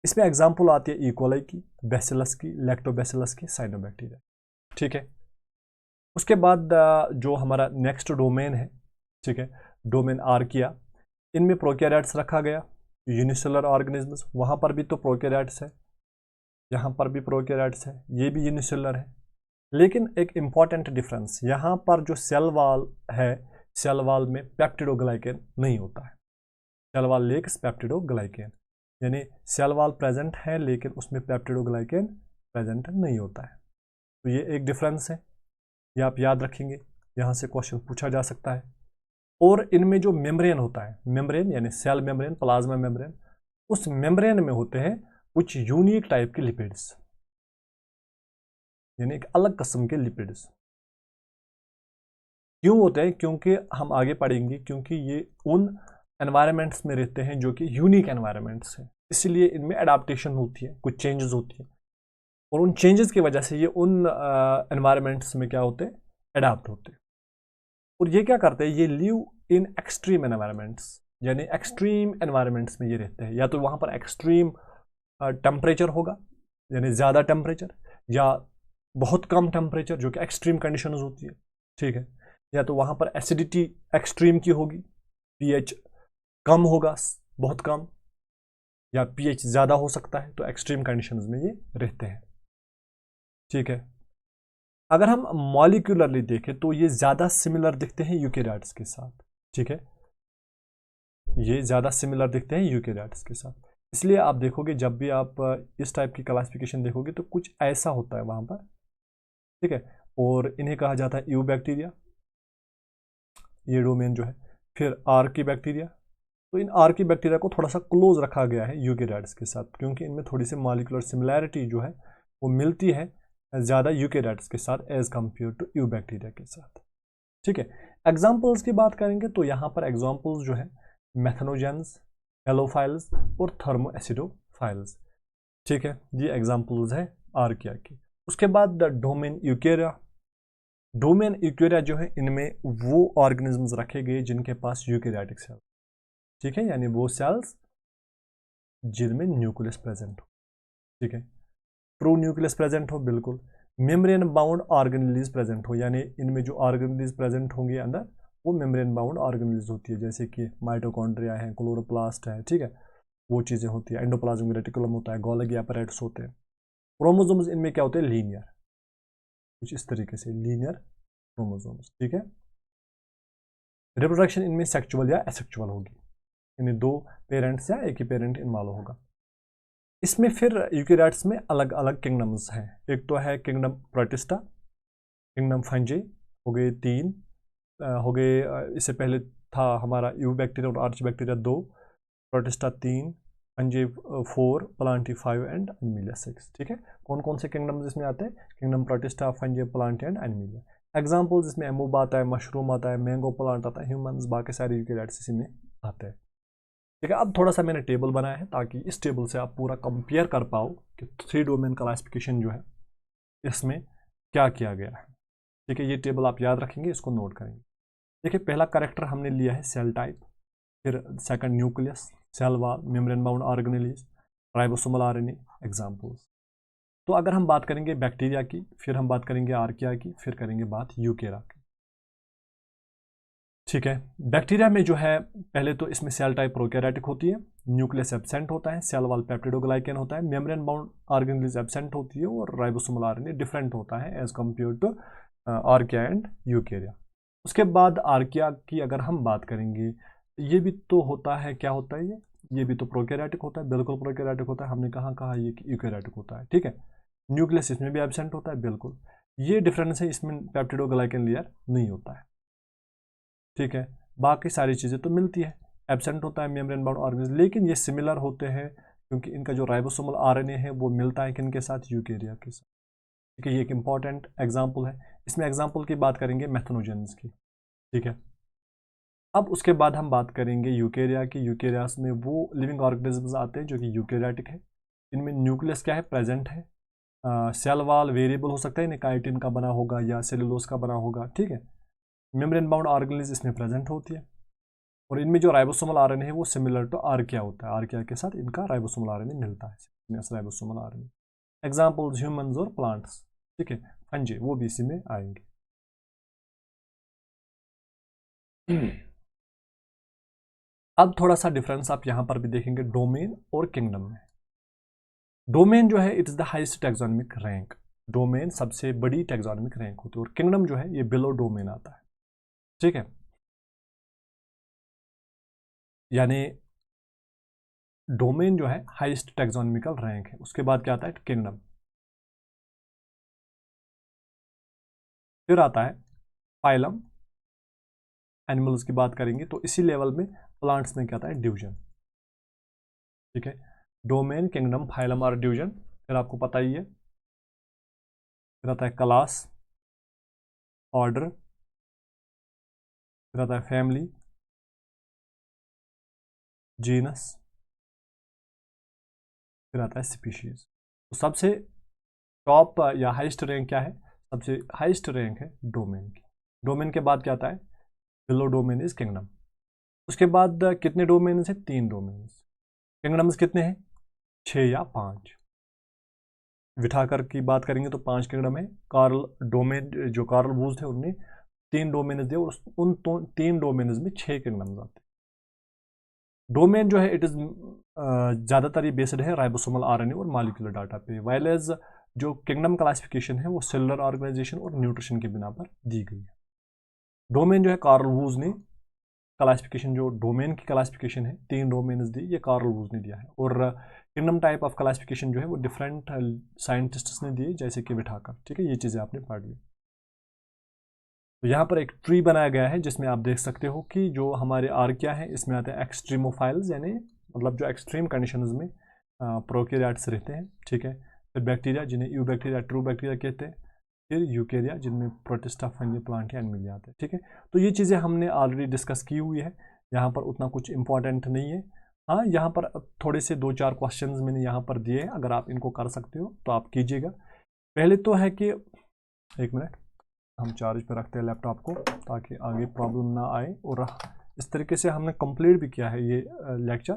इसमें एग्जांपल आती है इकोलाई की, बैसिलस की, लैक्टोबैसिलस की, साइनोबैक्टीरिया, ठीक है। उसके बाद जो हमारा नेक्स्ट डोमेन है, ठीक है, डोमेन आर्किया, इनमें प्रोकैरियोट्स रखा गया, यूनिसेलुलर ऑर्गेनिजम्स, वहाँ पर भी तो प्रोकैरियोट्स है, यहाँ पर भी प्रोकैरियोट्स है, ये भी यूनिसेलुलर है, लेकिन एक इंपॉर्टेंट डिफरेंस, यहाँ पर जो सेल वॉल है, सेल वॉल में पेप्टिडोग्लाइकेन नहीं होता है, सेल वॉल लेक्स पेप्टिडोग्लाइकेन, यानी सेल वॉल प्रेजेंट है लेकिन उसमें पेप्टिडोग्लाइकेन प्रेजेंट नहीं होता है, तो ये एक डिफरेंस है, ये आप याद रखेंगे, यहाँ से क्वेश्चन पूछा जा सकता है। और इनमें जो मेम्ब्रेन होता है, मेम्ब्रेन यानी सेल मेम्ब्रेन, प्लाज्मा मेम्ब्रेन, उस मेम्ब्रेन में होते हैं कुछ यूनिक टाइप के लिपिड्स, यानी एक अलग किस्म के लिपिड्स। क्यों होते हैं, क्योंकि हम आगे पढ़ेंगे, क्योंकि ये उन एनवायरनमेंट्स में रहते हैं जो कि यूनिक एनवायरनमेंट्स हैं, इसलिए इनमें एडाप्टेशन होती है, कुछ चेंजेस होती है, और उन चेंजेस की वजह से ये उन एनवायरनमेंट्स में क्या होते हैं, एडाप्ट होते हैं। और ये क्या करते हैं, ये लिव इन एक्सट्रीम एनवायरनमेंट्स, यानी एक्सट्रीम एनवायरनमेंट्स में ये रहते हैं, या तो वहाँ पर एक्सट्रीम टेम्परेचर होगा, यानी ज़्यादा टेम्परेचर, या बहुत कम टेम्परेचर जो कि एक्सट्रीम कंडीशंस होती है, ठीक है, या तो वहाँ पर एसिडिटी एक्सट्रीम की होगी, पीएच कम होगा, बहुत कम, या पीएच ज़्यादा हो सकता है, तो एक्सट्रीम कंडीशंस में ये रहते हैं, ठीक है। अगर हम मॉलिक्यूलरली देखें तो ये ज़्यादा सिमिलर दिखते हैं यूकेरियोट्स के साथ, ठीक है, ये ज़्यादा सिमिलर दिखते हैं यूकेरियोट्स के साथ। इसलिए आप देखोगे जब भी आप इस टाइप की क्लासिफिकेशन देखोगे तो कुछ ऐसा होता है वहाँ पर, ठीक है। और इन्हें कहा जाता है यू बैक्टीरिया, ये डोमेन जो है। फिर आर्की बैक्टीरिया, तो इन आर्की बैक्टीरिया को थोड़ा सा क्लोज रखा गया है यूकेरियोट्स के साथ, क्योंकि इनमें थोड़ी सी मॉलिक्यूलर सिमिलैरिटी जो है वो मिलती है ज़्यादा यूकेरियोट्स के साथ as compare to eubacteria के साथ, ठीक है। एग्जाम्पल्स की बात करेंगे तो यहाँ पर एग्जाम्पल्स जो है मेथनोजेंस, हेलोफाइल्स और थर्मोएसिडोफाइल्स, ठीक है, ये एग्जाम्पल्स है आर्किया की। उसके बाद the domain Eukarya, domain Eukarya जो है इनमें वो ऑर्गेनिजम्स रखे गए जिनके पास यूकेरियोटिक सेल, ठीक है, यानी वो सेल्स जिनमें न्यूक्लियस प्रेजेंट हो, ठीक है, ट्रू न्यूक्लियस प्रेजेंट हो, बिल्कुल। मेम्ब्रेन बाउंड ऑर्गेनेलीज प्रेजेंट हो, यानी इनमें जो ऑर्गेनेलीज प्रेजेंट होंगे अंदर वो मेम्ब्रेन बाउंड ऑर्गेनेलीज होती है, जैसे कि माइटोकॉन्ड्रिया है, क्लोरोप्लास्ट है, ठीक है, वो चीज़ें होती है। एंडोप्लाज्मिक रेटिकुलम होता है, गोल्गी apparatus होते हैं। क्रोमोसोम्स इनमें क्या होते हैं, लीनियर, कुछ इस तरीके से लीनियर क्रोमोसोम्स, ठीक है। रिप्रोडक्शन इनमें सेक्चुअल या एसेक्चुअल होगी, इनमें दो पेरेंट्स या एक ही पेरेंट इन्वॉल्व होगा। इसमें फिर यूकेरियोट्स में अलग अलग किंगडम्स हैं। एक तो है किंगडम प्रोटिस्टा, किंगडम फंजी, हो गए तीन, हो गए। इससे पहले था हमारा यू बैक्टीरिया और arch bacteria 2, protista 3, fungi 4, Plantae 5 and Animalia 6, ठीक है। कौन कौन से किंगडम्स इसमें आते हैं, kingdom protista, fungi, Plantae and Animalia. Examples इसमें एमोबा आता है, मशरूम आता है, मैंगो प्लांट आता है, ह्यूमंस, बाकी सारे यूकेरियोट्स इसी में आते हैं, ठीक है। अब थोड़ा सा मैंने टेबल बनाया है ताकि इस टेबल से आप पूरा कंपेयर कर पाओ कि 3 डोमेन क्लासिफिकेशन जो है इसमें क्या किया गया है, ठीक है। ये टेबल आप याद रखेंगे, इसको नोट करेंगे। देखिए पहला करेक्टर हमने लिया है सेल टाइप, फिर second nucleus, cell wall, membrane bound organelles, ribosomal RNA, examples. तो अगर हम बात करेंगे बैक्टीरिया की, फिर हम बात करेंगे आर्किया की, फिर करेंगे बात यूकेरा की, ठीक है। बैक्टीरिया में जो है पहले तो इसमें सेल टाइप प्रोकैरियोटिक होती है, न्यूक्लियस एब्सेंट होता है, सेल वॉल पेप्टिडोग्लाइकन होता है, मेम्ब्रेन बाउंड ऑर्गेनेलीज एब्सेंट होती है और राइबोसोमल आरएनए डिफरेंट होता है as compare to archaea and eukarya. उसके बाद आर्किया की अगर हम बात करेंगे, ये भी तो होता है, क्या होता है ये भी तो प्रोकैरियोटिक होता है, बिल्कुल प्रोकैरियोटिक होता है। हमने कहा ये यूकेरियोटिक होता है, ठीक है। न्यूक्लियस इसमें भी एब्सेंट होता है, बिल्कुल। ये डिफरेंस है, इसमें पेप्टिडोग्लाइकन लेयर नहीं होता है, ठीक है। बाकी सारी चीज़ें तो मिलती है, एब्सेंट होता है मेम्ब्रेन बाउंड ऑर्गेनिज्म, लेकिन ये सिमिलर होते हैं क्योंकि इनका जो राइबोसोमल आरएनए है वो मिलता है किनके साथ, यूकेरिया के साथ, ठीक है। ये एक इंपॉर्टेंट एग्जाम्पल है। इसमें एग्जाम्पल की बात करेंगे मैथनोजेंस की, ठीक है। अब उसके बाद हम बात करेंगे यूकेरिया की। यूकेरियास में वो लिविंग ऑर्गेनिजम्स आते हैं जो कि यूकेरियोटिक है, इनमें न्यूक्लियस क्या है, प्रेजेंट है। सेल वॉल वेरिएबल हो सकता है, इन्हें काइटिन का बना होगा या सेलुलोज का बना होगा, ठीक है। मेम्ब्रेन बाउंड ऑर्गेनेलिज इसमें प्रेजेंट होती है और इनमें जो राइबोसोमल आरएनए है वो सिमिलर टू आर्किया होता है, आर्किया के साथ इनका राइबोसोमल आरएनए मिलता है, राइबोसोमल आरएनए। एग्जाम्पल्स ह्यूमंस और प्लांट्स, ठीक है, फंजी वो भी इसी में आएंगे। अब थोड़ा सा डिफरेंस आप यहां पर भी देखेंगे डोमेन और किंगडम में। डोमेन जो है it is the highest taxonomic rank, domain सबसे बड़ी टैक्सोनॉमिक रैंक होती है और किंगडम जो है ये बिलो डोमेन आता है, ठीक है। यानी डोमेन जो है हाईएस्ट टैक्सोनॉमिकल रैंक है, उसके बाद क्या आता है किंगडम, फिर आता है फाइलम। एनिमल्स की बात करेंगे तो इसी लेवल में प्लांट्स में क्या आता है डिवीजन, ठीक है। डोमेन, किंगडम, फाइलम और डिवीजन, फिर आपको पता ही है, फिर आता है क्लास, ऑर्डर, फिर आता है फैमिली, जीनस, फिर आता है स्पीशीज। तो सबसे टॉप या हाईएस्ट रैंक क्या है, सबसे हाईएस्ट रैंक है डोमेन की। डोमेन के बाद क्या आता है, बिलो डोमेन इज किंगडम। उसके बाद कितने डोमेन्स हैं, 3 डोमेन्स। किंगडम्स कितने हैं, 6 या 5। विठाकर की बात करेंगे तो 5 किंगडम है। कार्ल डोमेन, जो कार्ल वूज थे उनने 3 डोमेन्स दिए और उन 3 डोमेन्स में 6 किंगडम्स आते हैं। डोमेन जो है इट इज ज़्यादातर ये बेस्ड है राइबोसोमल आरएनए और मॉलिक्यूलर डाटा पे, वाइल एज जो किंगडम क्लासिफिकेशन है वो सेलुलर ऑर्गेनाइजेशन और न्यूट्रिशन के बिना पर दी गई है। डोमेन जो है कार्ल वूज ने क्लासिफिकेशन, जो डोमेन की क्लासिफिकेशन है 3 डोमेन्स दी, ये कार्ल वूज ने दिया है। और किंगडम टाइप ऑफ क्लासिफिकेशन जो है वो डिफरेंट साइंटिस्ट्स ने दिए, जैसे कि विठाकर। ठीक है, ये चीज़ें आपने पढ़ ली। तो यहाँ पर एक ट्री बनाया गया है जिसमें आप देख सकते हो कि जो हमारे आर्किया है इसमें आते हैं एक्सट्रीमोफाइल्स, यानी मतलब जो एक्सट्रीम कंडीशंस में प्रोकैरियोट्स रहते हैं। ठीक है, फिर बैक्टीरिया जिन्हें यू बैक्टीरिया, ट्रू बैक्टीरिया कहते हैं, फिर यूकेरिया जिनमें प्रोटिस्टा, फंगी, प्लांट या एनिमल आते हैं। ठीक है, तो ये चीज़ें हमने ऑलरेडी डिस्कस की हुई है, यहाँ पर उतना कुछ इंपॉर्टेंट नहीं है। हाँ, यहाँ पर थोड़े से 2-4 क्वेश्चंस मैंने यहाँ पर दिए हैं, अगर आप इनको कर सकते हो तो आप कीजिएगा। पहले तो है कि 1 मिनट हम चार्ज पर रखते हैं लैपटॉप को ताकि आगे प्रॉब्लम ना आए। और इस तरीके से हमने कंप्लीट भी किया है ये लेक्चर।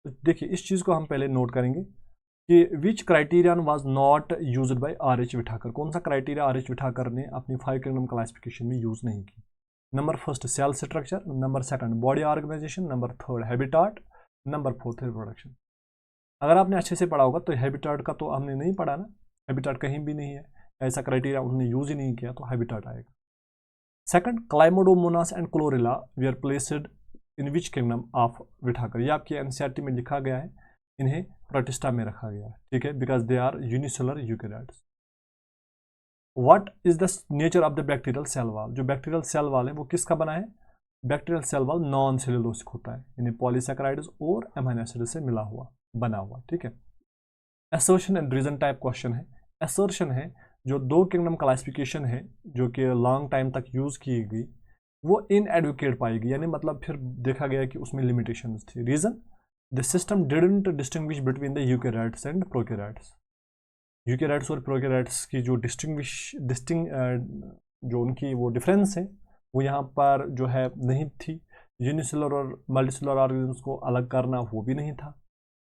तो देखिए इस चीज़ को हम पहले नोट करेंगे कि which criterion was not used by R H. Whittaker. कौन सा क्राइटेरिया आर.एच. विठाकर ने अपनी 5 किंगडम क्लासिफिकेशन में यूज़ नहीं की। Number 1 cell structure, number 2 body organisation, number 3 habitat, number 4 reproduction. अगर आपने अच्छे से पढ़ा होगा तो हैबिटाट का तो हमने नहीं पढ़ा ना, हैबिटाट कहीं भी नहीं है, ऐसा क्राइटेरिया उन्होंने यूज ही नहीं किया, तो हैबिटाट आएगा। Second, Chlamydomonas and Chlorella we are placed in which kingdom of Whittaker. ये आपकी एनसीईआरटी में लिखा गया है, इन्हें प्रोटिस्टा में रखा गया है। ठीक है, because they are unicellular eukaryotes. What is the nature of the bacterial cell wall. जो बैक्टीरियल सेल वॉल है वो किसका बना है? Bacterial cell wall non cellulosic होता है, यानी पॉलीसैकेराइड्स और अमीनो एसिड से मिला हुआ, बना हुआ। ठीक है, assertion and reason type question है। असर्शन है जो 2 किंगडम क्लासिफिकेशन है जो कि लॉन्ग टाइम तक यूज की गई, वो इनएडुकेट पाएगी, यानी मतलब फिर देखा गया कि उसमें लिमिटेशंस थी। Reason, the system didn't distinguish between the eukaryotes and prokaryotes. Eukaryotes और प्रोकैरियोट्स की जो जो उनकी वो डिफरेंस है वो यहाँ पर जो है नहीं थी। यूनिसेलुलर और मल्टीसेलुलर ऑर्गेनिजम्स को अलग करना वो भी नहीं था।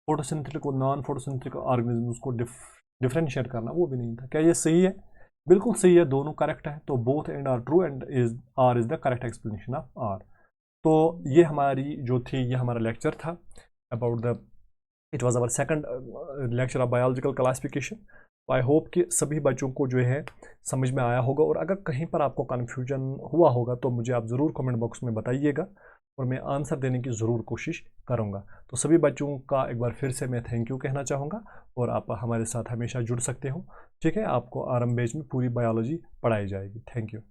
फोटोसिंथेटिक और नॉन फोटोसिंथेटिक ऑर्गेनिजम्स को डिफरेंशिएट करना वो भी नहीं था। क्या ये सही है? बिल्कुल सही है, दोनों करेक्ट है। तो both and R true and R is the correct explanation of R. तो ये हमारी जो थी, ये हमारा लेक्चर था about the, it was our second lecture of biological classification. तो आई होप कि सभी बच्चों को जो है समझ में आया होगा, और अगर कहीं पर आपको कन्फ्यूजन हुआ होगा तो मुझे आप ज़रूर कमेंट बॉक्स में बताइएगा और मैं आंसर देने की ज़रूर कोशिश करूँगा। तो सभी बच्चों का एक बार फिर से मैं थैंक यू कहना चाहूँगा, और आप हमारे साथ हमेशा जुड़ सकते हो। ठीक है, आपको आरंभ बैच में पूरी बायोलॉजी पढ़ाई जाएगी। Thank you.